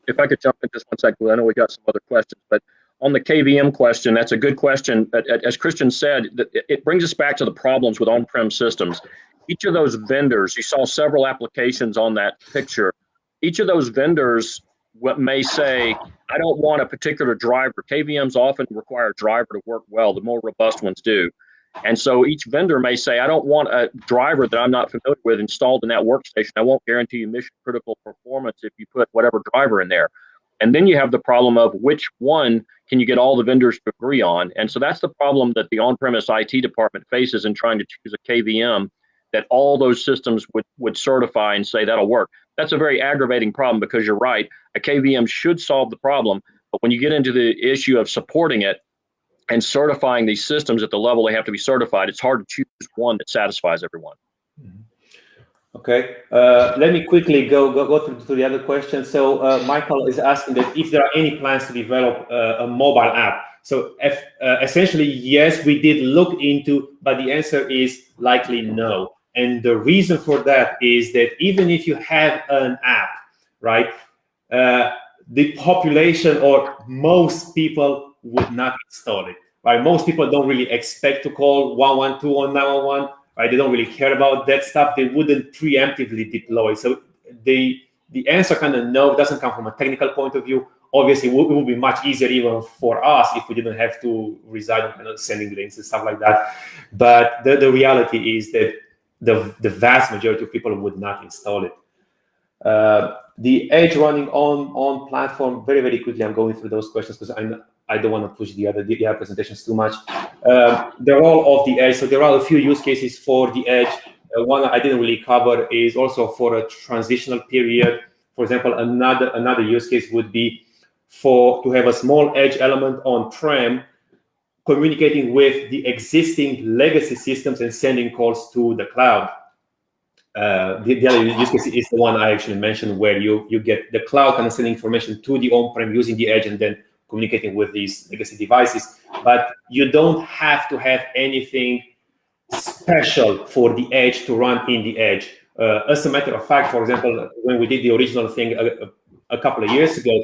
If I could jump in just 1 second, I know we got some other questions, but on the KVM question, that's a good question. But as Christian said, it brings us back to the problems with on-prem systems. Each of those vendors, you saw several applications on that picture. Each of those vendors may say, I don't want a particular driver. KVMs often require a driver to work well. The more robust ones do. And so each vendor may say, I don't want a driver that I'm not familiar with installed in that workstation. I won't guarantee you mission critical performance if you put whatever driver in there. And then you have the problem of which one can you get all the vendors to agree on. And so that's the problem that the on-premise IT department faces in trying to choose a KVM that all those systems would certify and say that'll work. That's a very aggravating problem because you're right. A KVM should solve the problem. But when you get into the issue of supporting it, and certifying these systems at the level they have to be certified, it's hard to choose one that satisfies everyone. Okay, let me quickly go through the other question. So Michael is asking that if there are any plans to develop a mobile app. So essentially, yes, we did look into, but the answer is likely no. And the reason for that is that even if you have an app, right, the population or most people would not install it, right? Most people don't really expect to call 112 or 911, right? They don't really care about that stuff. They wouldn't preemptively deploy. So the answer kind of no, doesn't come from a technical point of view. Obviously, it would be much easier even for us if we didn't have to reside on kind of sending links and stuff like that. But the reality is that the vast majority of people would not install it. The edge running on platform, very, very quickly, I'm going through those questions because I don't want to push the other presentations too much. The role of the edge, so there are a few use cases for the edge. One I didn't really cover is also for a transitional period. For example, another use case would be to have a small edge element on prem communicating with the existing legacy systems and sending calls to the cloud. The other use case is the one I actually mentioned, where you get the cloud kind of sending information to the on-prem using the edge and then communicating with these legacy devices. But you don't have to have anything special for the edge to run in the edge. As a matter of fact, for example, when we did the original thing a couple of years ago,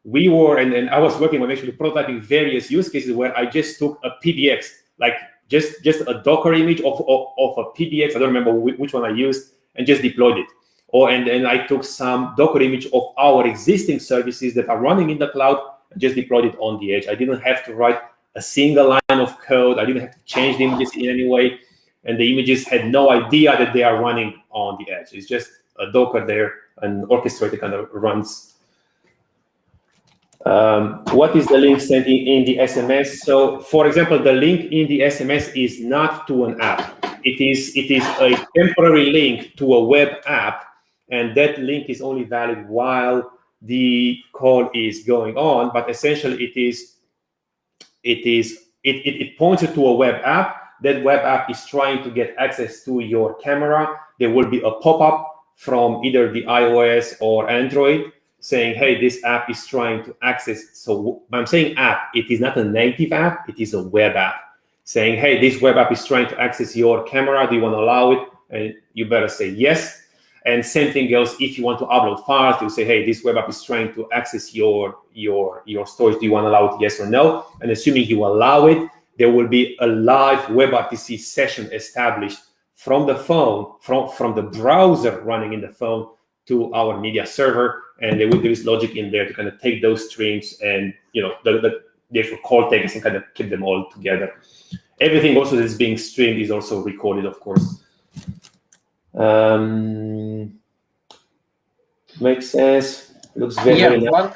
we were, and I was working on actually prototyping various use cases where I just took a PBX, like just a Docker image of a PBX. I don't remember which one I used, and just deployed it. And I took some Docker image of our existing services that are running in the cloud and just deployed it on the edge. I didn't have to write a single line of code. I didn't have to change the images in any way. And the images had no idea that they are running on the edge. It's just a Docker there, and orchestrated kind of runs. What is the link sent in the SMS? So, for example, the link in the SMS is not to an app. It is a temporary link to a web app, and that link is only valid while the call is going on. But essentially, it points you to a web app. That web app is trying to get access to your camera. There will be a pop-up from either the iOS or Android saying, hey, this app is trying to access. So I'm saying app, it is not a native app, it is a web app. Saying, hey, this web app is trying to access your camera. Do you want to allow it? And you better say yes. And same thing goes if you want to upload files. You say, hey, this web app is trying to access your storage. Do you want to allow it, yes or no? And assuming you allow it, there will be a live WebRTC session established from the phone, from the browser running in the phone to our media server. And there is logic in there to kind of take those streams and, you know, the actual call takers and kind of keep them all together. Everything also that is being streamed is also recorded, of course. Makes sense. Looks very, very nice.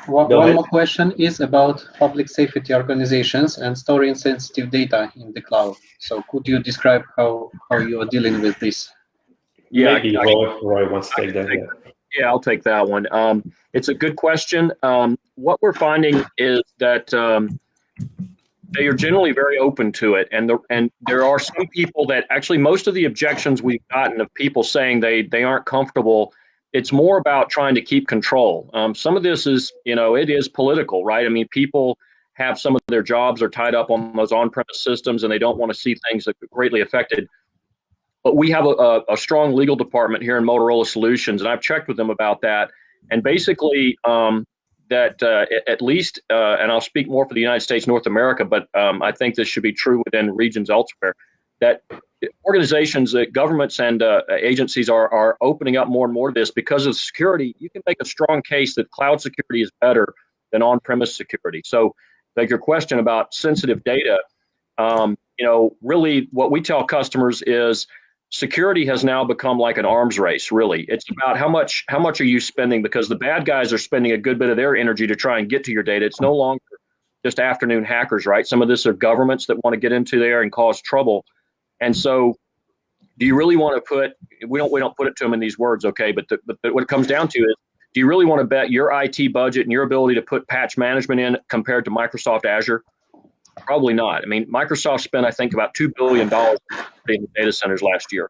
One more question is about public safety organizations and storing sensitive data in the cloud. So could you describe how you are dealing with this? Yeah, maybe Roy wants to take that. Yeah, I'll take that one. It's a good question. What we're finding is that they are generally very open to it, and there are some people that actually, most of the objections we've gotten of people saying they aren't comfortable. It's more about trying to keep control. Some of this is, you know, it is political, right? I mean, people have some of their jobs are tied up on those on-premise systems, and they don't want to see things that are greatly affected. But we have a strong legal department here in Motorola Solutions, and I've checked with them about that. And basically, at least, and I'll speak more for the United States, North America, but I think this should be true within regions elsewhere, that organizations, governments and agencies are opening up more and more to this because of security. You can make a strong case that cloud security is better than on-premise security. So like your question about sensitive data, you know, really what we tell customers is security has now become like an arms race, really. It's about how much are you spending, because the bad guys are spending a good bit of their energy to try and get to your data. It's no longer just afternoon hackers, right? Some of this are governments that want to get into there and cause trouble. And so do you really want to put, we don't put it to them in these words, okay, but what it comes down to is, do you really want to bet your IT budget and your ability to put patch management in compared to Microsoft Azure? Probably not. I mean, Microsoft spent, I think, about $2 billion in data centers last year.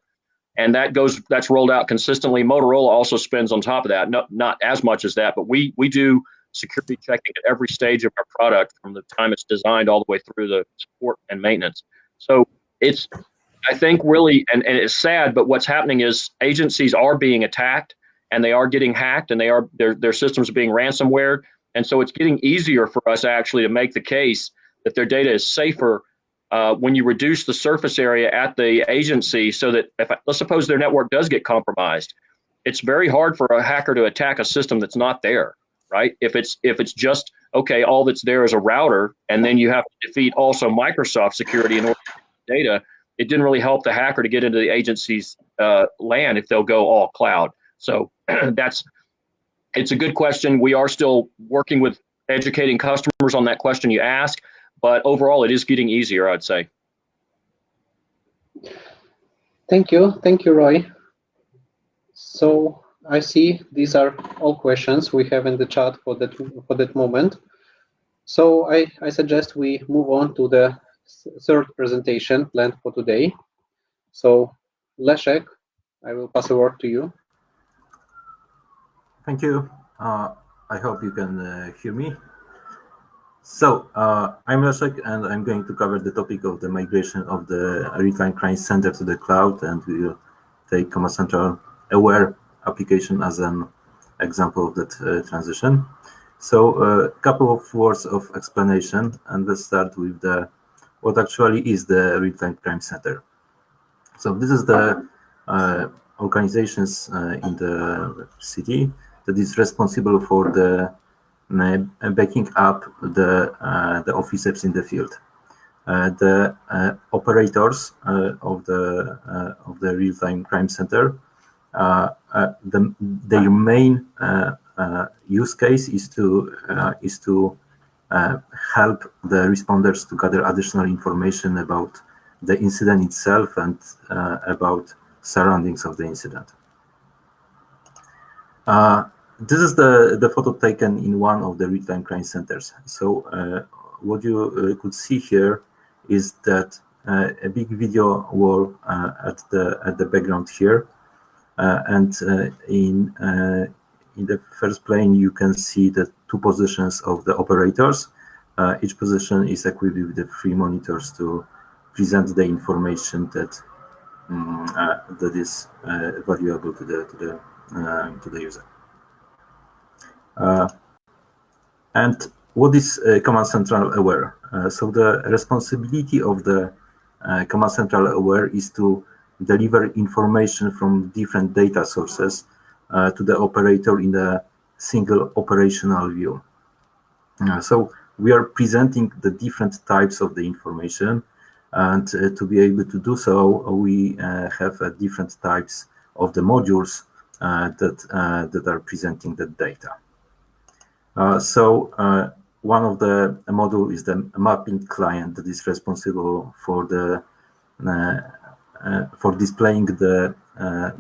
And that's rolled out consistently. Motorola also spends on top of that, not as much as that, but we do security checking at every stage of our product from the time it's designed all the way through the support and maintenance. So it's, I think really, and it's sad, but what's happening is agencies are being attacked and they are getting hacked and their systems are being ransomware. And so it's getting easier for us actually to make the case that their data is safer when you reduce the surface area at the agency, so that let's suppose their network does get compromised, it's very hard for a hacker to attack a system that's not there, right? If it's just, okay, all that's there is a router, and then you have to defeat also Microsoft security in order to get data, it didn't really help the hacker to get into the agency's LAN if they'll go all cloud. So it's a good question. We are still working with educating customers on that question you ask. But overall, it is getting easier, I'd say. Thank you, Roy. So I see these are all questions we have in the chat for that moment. So I suggest we move on to the third presentation planned for today. So Leszek, I will pass the word to you. Thank you. I hope you can hear me. So I'm Leszek, and I'm going to cover the topic of the migration of the Real-Time Crime Center to the cloud, and we will take Command Central Aware application as an example of that transition. So a couple of words of explanation, and let's start with what actually is the Real-Time Crime Center. So this is the organizations in the city that is responsible for the backing up the officers in the field. The operators of the real-time crime center, their main use case is to help the responders to gather additional information about the incident itself and about surroundings of the incident. This is the photo taken in one of the real-time crime centers. So what you could see here is that a big video wall at the background here, and in the first plane you can see the two positions of the operators. Each position is equipped with the 3 monitors to present the information that that is valuable to the user. And what is Command Central Aware? So the responsibility of the Command Central Aware is to deliver information from different data sources to the operator in a single operational view. So we are presenting the different types of the information, and to be able to do so, we have different types of the modules that are presenting the data. One of the module is the mapping client that is responsible for the for displaying the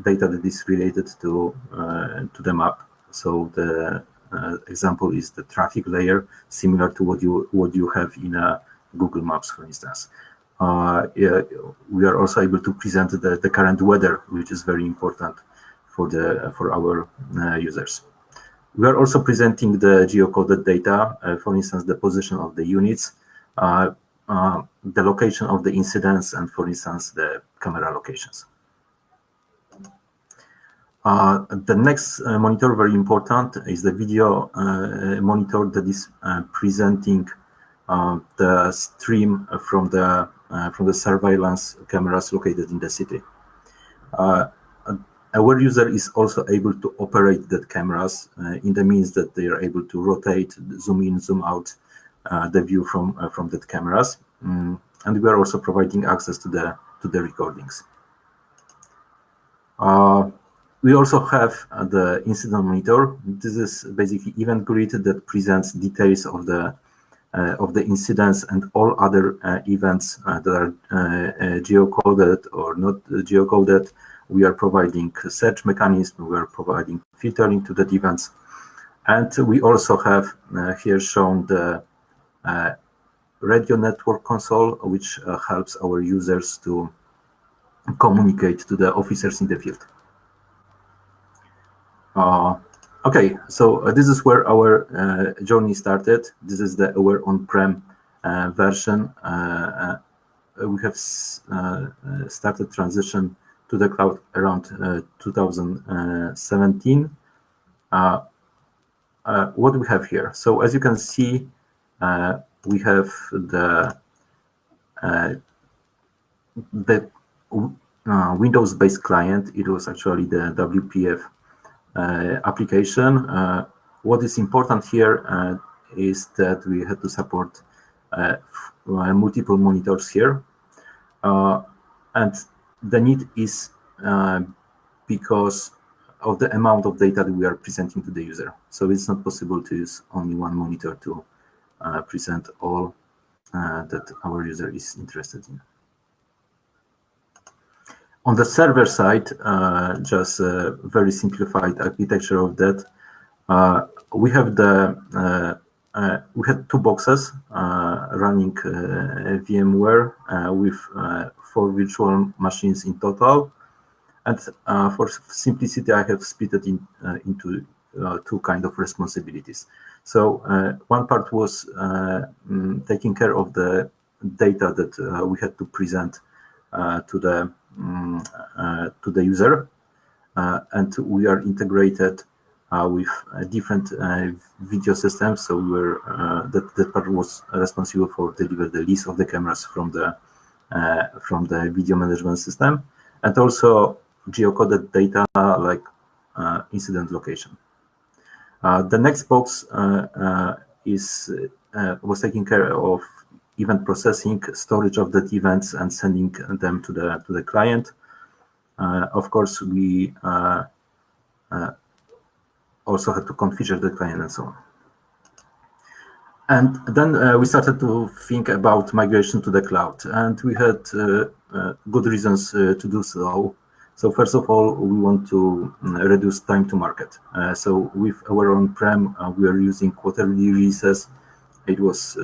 data that is related to the map. So the example is the traffic layer, similar to what you have in Google Maps, for instance. Yeah, we are also able to present the current weather, which is very important for our users. We are also presenting the geocoded data, for instance, the position of the units, the location of the incidents, and for instance, the camera locations. The next monitor, very important, is the video monitor that is presenting the stream from the surveillance cameras located in the city. Our user is also able to operate the cameras in the means that they are able to rotate, zoom in, zoom out the view from the cameras, and we are also providing access to the recordings. We also have the incident monitor. This is basically event grid that presents details of the incidents and all other events that are geocoded or not geocoded. We are providing search mechanism, we are providing filtering to the events, and we also have here shown the radio network console, which helps our users to communicate to the officers in the field. Okay, so this is where our journey started. This is the Aware on-prem version. We have started transition to the cloud around 2017. What we have here? So as you can see, we have the Windows-based client. It was actually the WPF application. What is important here is that we had to support multiple monitors here, and the need is because of the amount of data that we are presenting to the user. So it's not possible to use only one monitor to present all that our user is interested in. On the server side, just a very simplified architecture of that. We have we had two boxes running VMware with 4 virtual machines in total, and for simplicity, I have split it into two kind of responsibilities. So one part was taking care of the data that we had to present to the user, and we are integrated with different video systems. So that part was responsible for deliver the list of the cameras from the video management system, and also geocoded data like incident location. The next box was taking care of event processing, storage of the events, and sending them to the client. Of course, we also had to configure the client and so on. And then we started to think about migration to the cloud, and we had good reasons to do so. So first of all, we want to reduce time to market. So with our on-prem, we are using quarterly releases. It was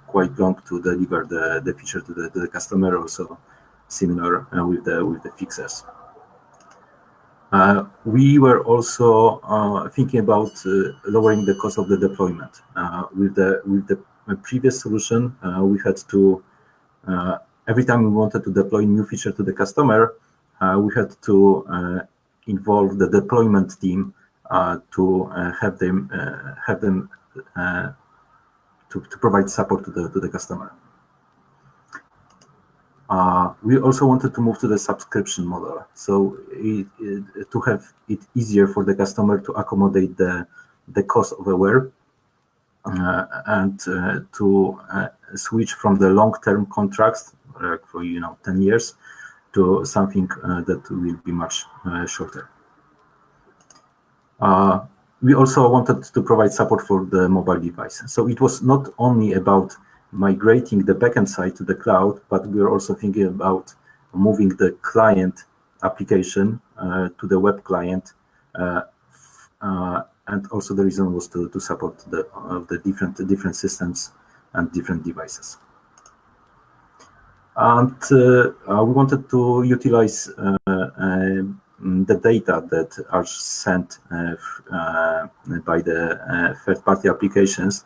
quite long to deliver the feature to the customer. Also similar with the fixers. We were also thinking about lowering the cost of the deployment. With the previous solution, we had to every time we wanted to deploy new feature to the customer, we had to involve the deployment team to have them to provide support to the customer. We also wanted to move to the subscription model, so to have it easier for the customer to accommodate the cost of Aware and to switch from the long-term contracts for 10 years to something that will be much shorter. We also wanted to provide support for the mobile device. So it was not only about migrating the backend side to the cloud, but we are also thinking about moving the client application to the web client. And also the reason was to support the different systems and different devices. And we wanted to utilize the data that are sent by the third-party applications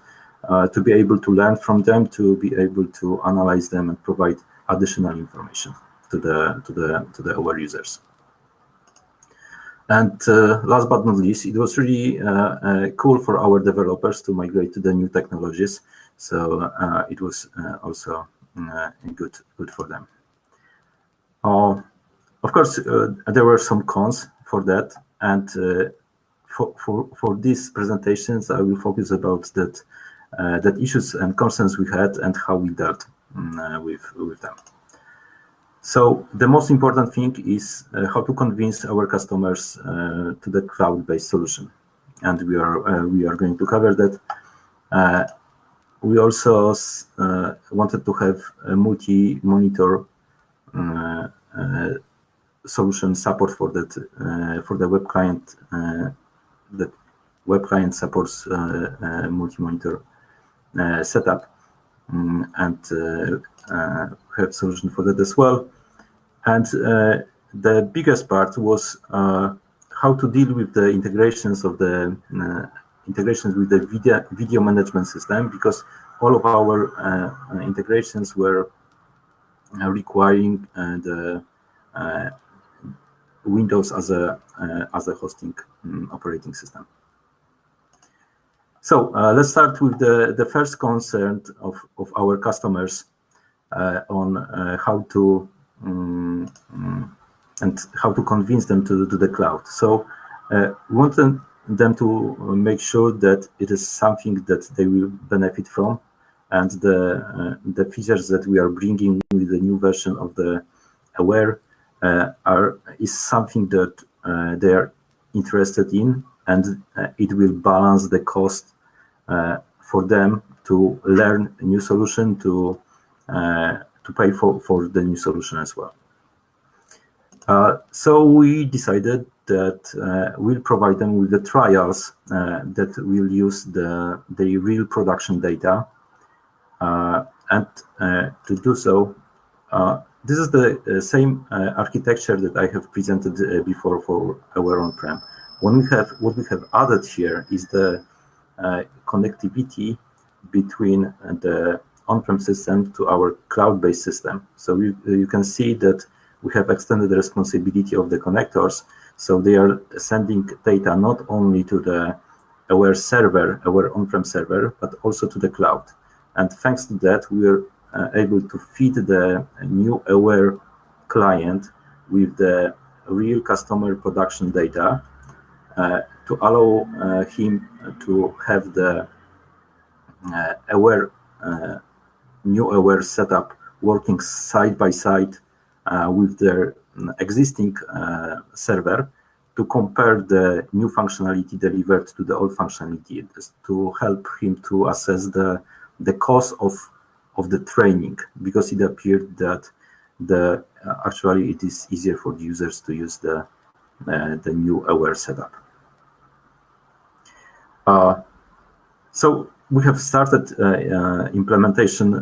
to be able to learn from them, to be able to analyze them and provide additional information to the Aware users. And last but not least, it was really cool for our developers to migrate to the new technologies. So it was also good for them. Of course, there were some cons for that, and for these presentations, I will focus about that issues and concerns we had and how we dealt with them. So the most important thing is how to convince our customers to the cloud-based solution, and we are going to cover that. We also wanted to have a multi-monitor solution support for that for the web client. The web client supports multi-monitor setup, and have solution for that as well. And the biggest part was how to deal with the integrations of the integrations with the video management system, because all of our integrations were requiring the Windows as a hosting operating system. So let's start with the first concern of our customers on how to and how to convince them to the cloud. So we want them to make sure that it is something that they will benefit from, and the features that we are bringing with the new version of the Aware is something that they are interested in, and it will balance the cost for them to learn a new solution, to pay for the new solution as well. So we decided that we'll provide them with the trials that will use the real production data, and to do so, this is the same architecture that I have presented before for our on-prem. What we have added here is the connectivity between the on-prem system to our cloud-based system. So you can see that we have extended the responsibility of the connectors. So they are sending data not only to the Aware server, our on-prem server, but also to the cloud. And thanks to that, we are able to feed the new Aware client with the real customer production data to allow him to have the new Aware setup working side by side with their existing server, to compare the new functionality delivered to the old functionality, to help him to assess the cost of the training, because it appeared that actually it is easier for the users to use the new Aware setup. So we have started implementation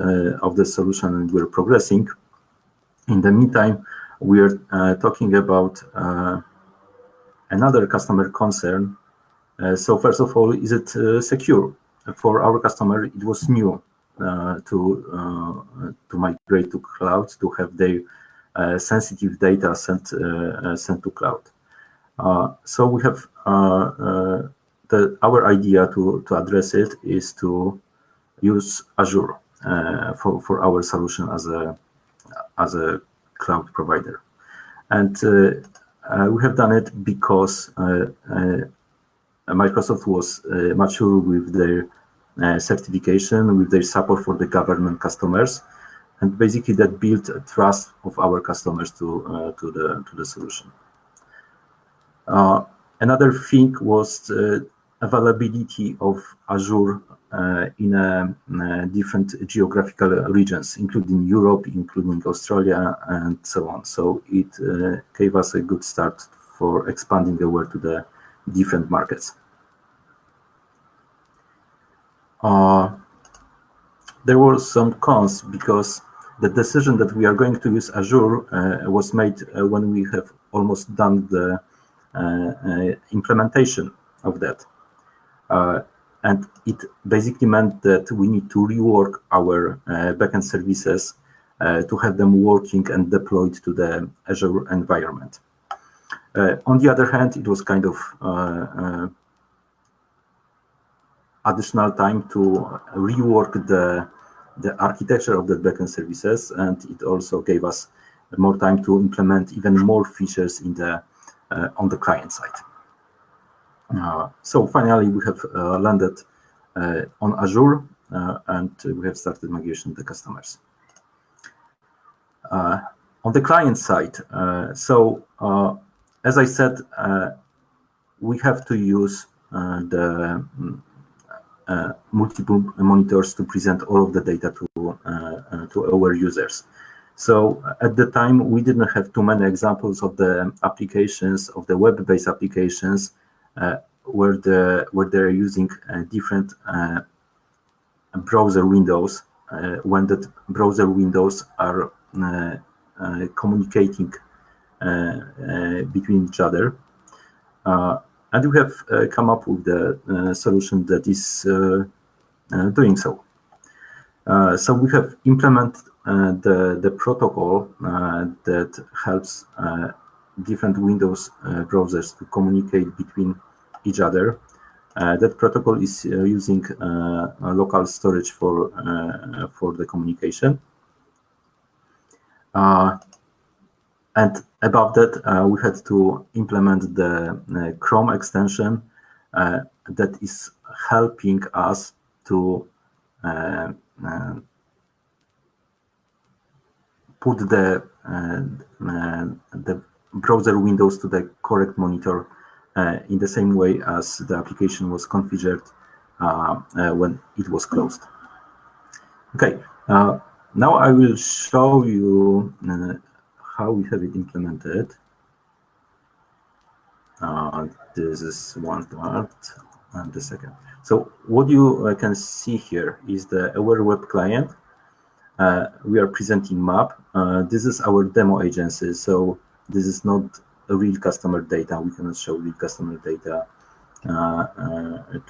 of the solution, and we're progressing. In the meantime, we are talking about another customer concern. So first of all, is it secure? For our customer, it was new. to migrate to cloud to have their sensitive data sent to cloud. So we have our idea to address it is to use Azure for our solution as a cloud provider, and we have done it because Microsoft was mature with their certification, with their support for the government customers, and basically that built a trust of our customers to the solution. Another thing was availability of Azure in different geographical regions, including Europe, including Australia, and so on. So it gave us a good start for expanding over to the different markets. There were some cons because the decision that we are going to use Azure was made when we have almost done the implementation of that. And it basically meant that we need to rework our backend services to have them working and deployed to the Azure environment. On the other hand, it was kind of additional time to rework the architecture of the backend services, and it also gave us more time to implement even more features in the on the client side. So finally, we have landed on Azure, and we have started migration of the customers. On the client side, as I said, we have to use the multiple monitors to present all of the data to our users. So at the time, we didn't have too many examples of the applications, of the web-based applications, where they're using different browser windows when the browser windows are communicating between each other. And we have come up with the solution that is doing so. So we have implemented the protocol that helps different Windows browsers to communicate between each other. That protocol is using local storage for the communication. And above that, we had to implement the Chrome extension that is helping us to put the browser windows to the correct monitor in the same way as the application was configured when it was closed. Okay, now I will show you how we have it implemented. This is one part and the second. So what you can see here is the Aware Web Client. We are presenting map. This is our demo agency, so this is not a real customer data. We cannot show real customer data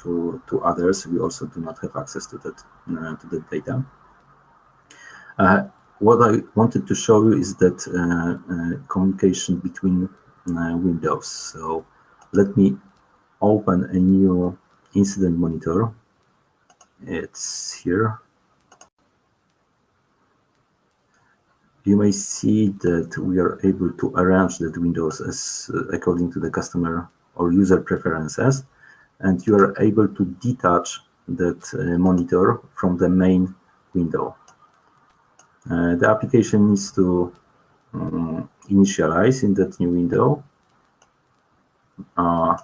to others. We also do not have access to that data. What I wanted to show you is that communication between windows. So let me open a new incident monitor. It's here. You may see that we are able to arrange that windows as according to the customer or user preferences, and you are able to detach that monitor from the main window. The application needs to initialize in that new window. I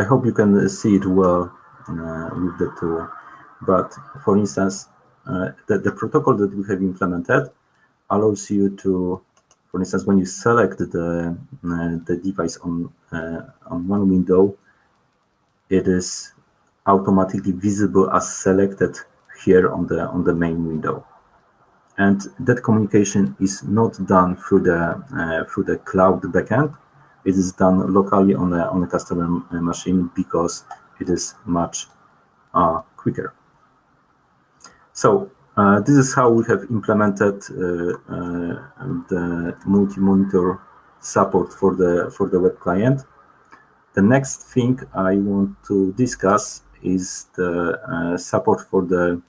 hope you can see it well with the tool, but for instance, the protocol that we have implemented allows you to, for instance, when you select the device on one window, it is automatically visible as selected here on the main window, and that communication is not done through the cloud backend. It is done locally on the customer machine because it is much quicker. So this is how we have implemented the multi-monitor support for the web client. The next thing I want to discuss is the support for the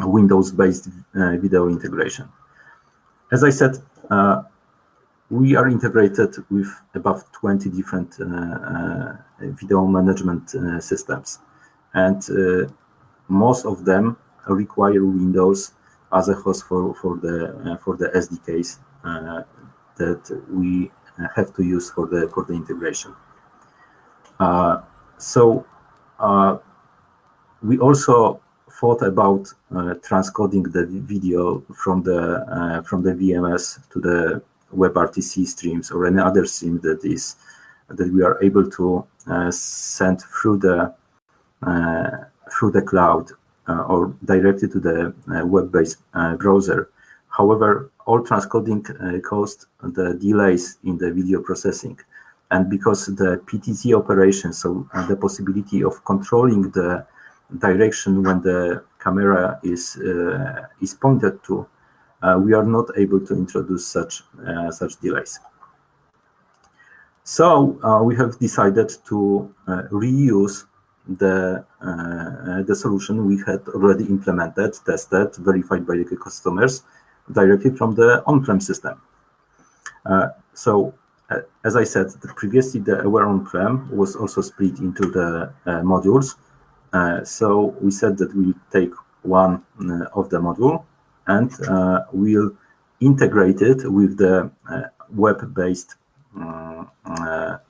Windows-based video integration. As I said, we are integrated with about 20 different video management systems, and most of them require Windows as a host for the SDKs that we have to use for the integration. So we also thought about transcoding the video from the VMS to the WebRTC streams or any other stream that we are able to send through the cloud or directly to the web-based browser. However, all transcoding caused the delays in the video processing, and because the PTZ operation, so the possibility of controlling the direction when the camera is pointed to, we are not able to introduce such delays. So we have decided to reuse the solution we had already implemented, tested, verified by the customers directly from the on-prem system. So as I said, previously the Aware on-prem was also split into the modules. So we said that we'll take one of the module and we'll integrate it with the web-based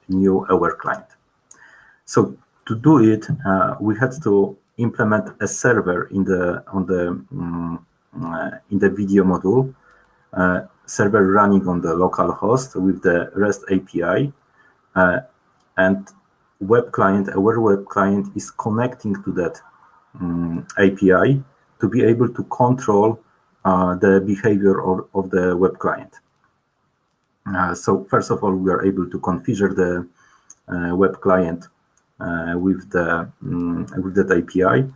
new Aware client. So to do it, we had to implement a server in the video module, server running on the local host with the REST API, and Aware web client is connecting to that API to be able to control the behavior of the web client. So first of all, we are able to configure the web client with that API.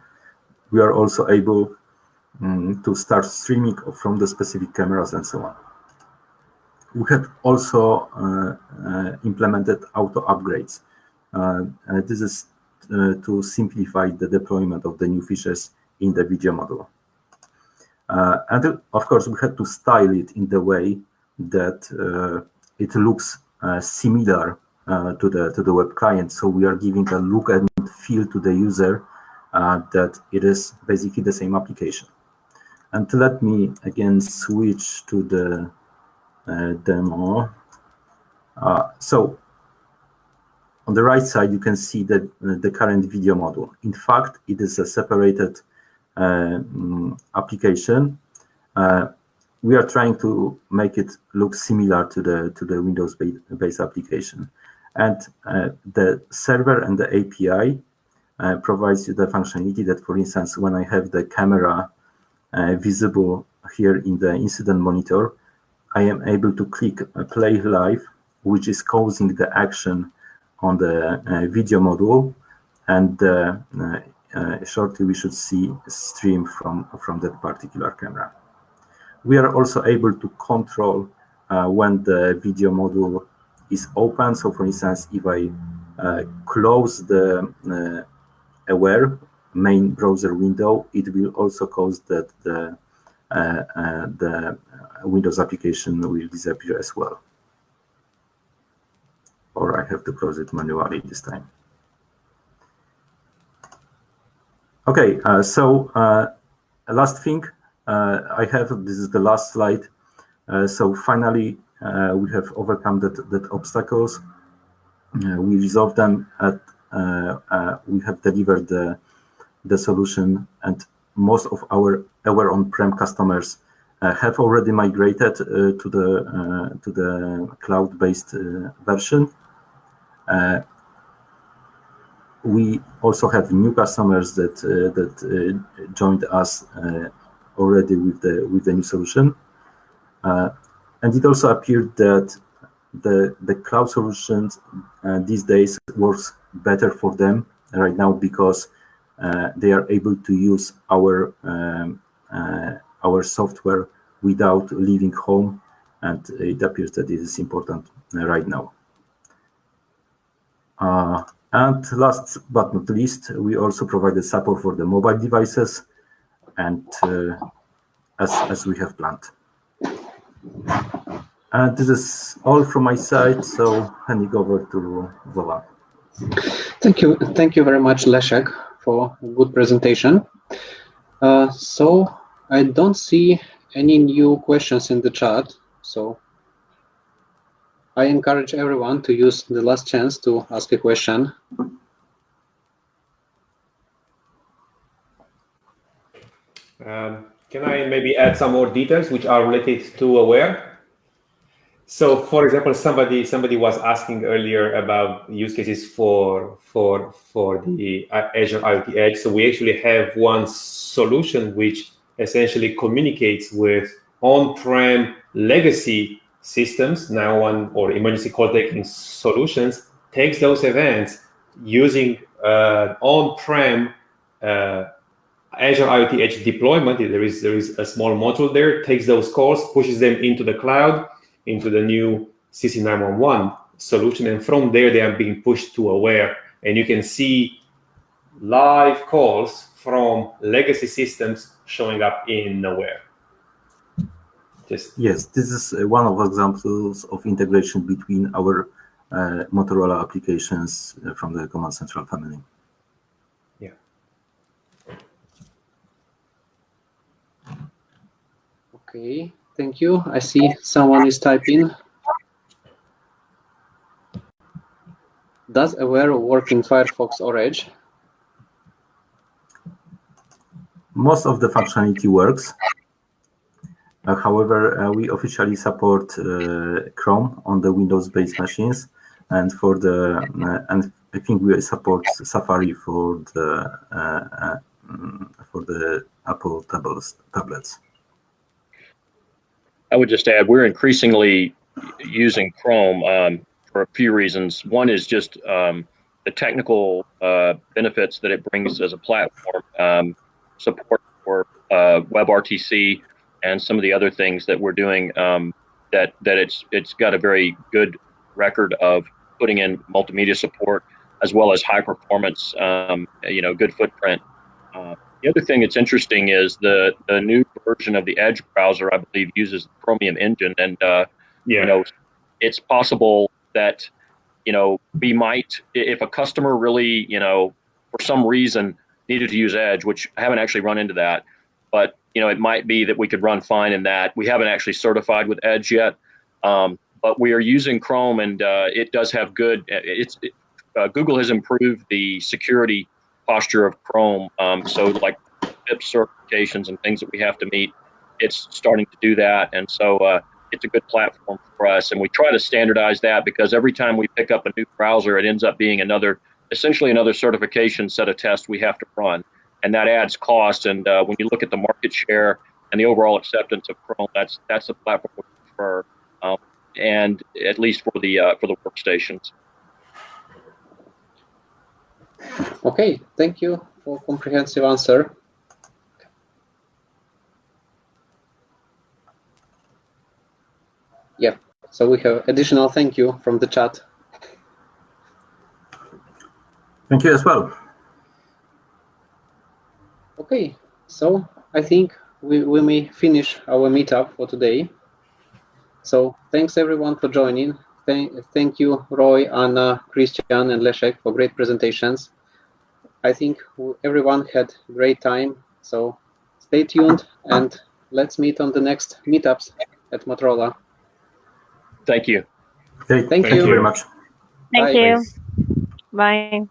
We are also able to start streaming from the specific cameras and so on. We have also implemented auto upgrades. This is to simplify the deployment of the new features in the video module. And of course, we had to style it in the way that it looks similar to the web client. So we are giving a look and feel to the user that it is basically the same application. And let me again switch to the demo. So on the right side, you can see that the current video module. In fact, it is a separated application. We are trying to make it look similar to the Windows-based application. And the server and the API provides you the functionality that, for instance, when I have the camera visible here in the incident monitor, I am able to click play live, which is causing the action on the video module, and shortly we should see a stream from that particular camera. We are also able to control when the video module is open. So for instance, if I close the Aware main browser window, it will also cause that the Windows application will disappear as well. Or I have to close it manually this time. Okay, so last thing I have, this is the last slide. So finally, we have overcome that obstacles. We resolved them. We have delivered the solution, and most of our Aware on-prem customers have already migrated to the cloud-based version. We also have new customers that joined us already with the new solution, and it also appeared that the cloud solutions these days works better for them right now, because they are able to use our software without leaving home, and it appears that this is important right now. And last but not least, we also provided support for the mobile devices, and as we have planned. And this is all from my side, so handing over to Wola. Thank you very much, Leszek, for a good presentation. So I don't see any new questions in the chat, so I encourage everyone to use the last chance to ask a question. Can I maybe add some more details which are related to Aware? So, for example, somebody was asking earlier about use cases for the Azure IoT Edge. So we actually have one solution which essentially communicates with on-prem legacy systems, now one or emergency call taking solutions, takes those events using on-prem Azure IoT Edge deployment. There is a small module there, takes those calls, pushes them into the cloud, into the new CC911 solution, and from there they are being pushed to Aware, and you can see live calls from legacy systems showing up in Aware. Yes, this is one of the examples of integration between our Motorola applications from the Command Central family. Yeah. Okay, thank you. I see someone is typing. Does Aware work in Firefox or Edge? Most of the functionality works. However, we officially support Chrome on the Windows-based machines, and and I think we support Safari for the Apple tablets. I would just add, we're increasingly using Chrome for a few reasons. One is just the technical benefits that it brings as a platform, support for WebRTC, and some of the other things that we're doing. That it's got a very good record of putting in multimedia support as well as high performance, good footprint. The other thing that's interesting is the new version of the Edge browser, I believe, uses the Chromium engine, and it's possible that we might, if a customer really for some reason needed to use Edge, which I haven't actually run into that, but it might be that we could run fine in that. We haven't actually certified with Edge yet, but we are using Chrome, and it does have good. Google has improved the security posture of Chrome, so like BIP certifications and things that we have to meet, it's starting to do that, and so it's a good platform for us. And we try to standardize that, because every time we pick up a new browser, it ends up being essentially another certification set of tests we have to run, and that adds cost. And when you look at the market share and the overall acceptance of Chrome, that's the platform we prefer, and at least for the workstations. Okay, thank you for comprehensive answer. Yeah, so we have additional thank you from the chat. Thank you as well. Okay, so I think we may finish our meetup for today. So thanks everyone for joining. Thank you, Roy, Anna, Christian, and Leszek for great presentations. I think everyone had a great time. So stay tuned, and let's meet on the next meetups at Motorola. Thank you. Okay, Thank you very much. Thank Bye. you. Bye.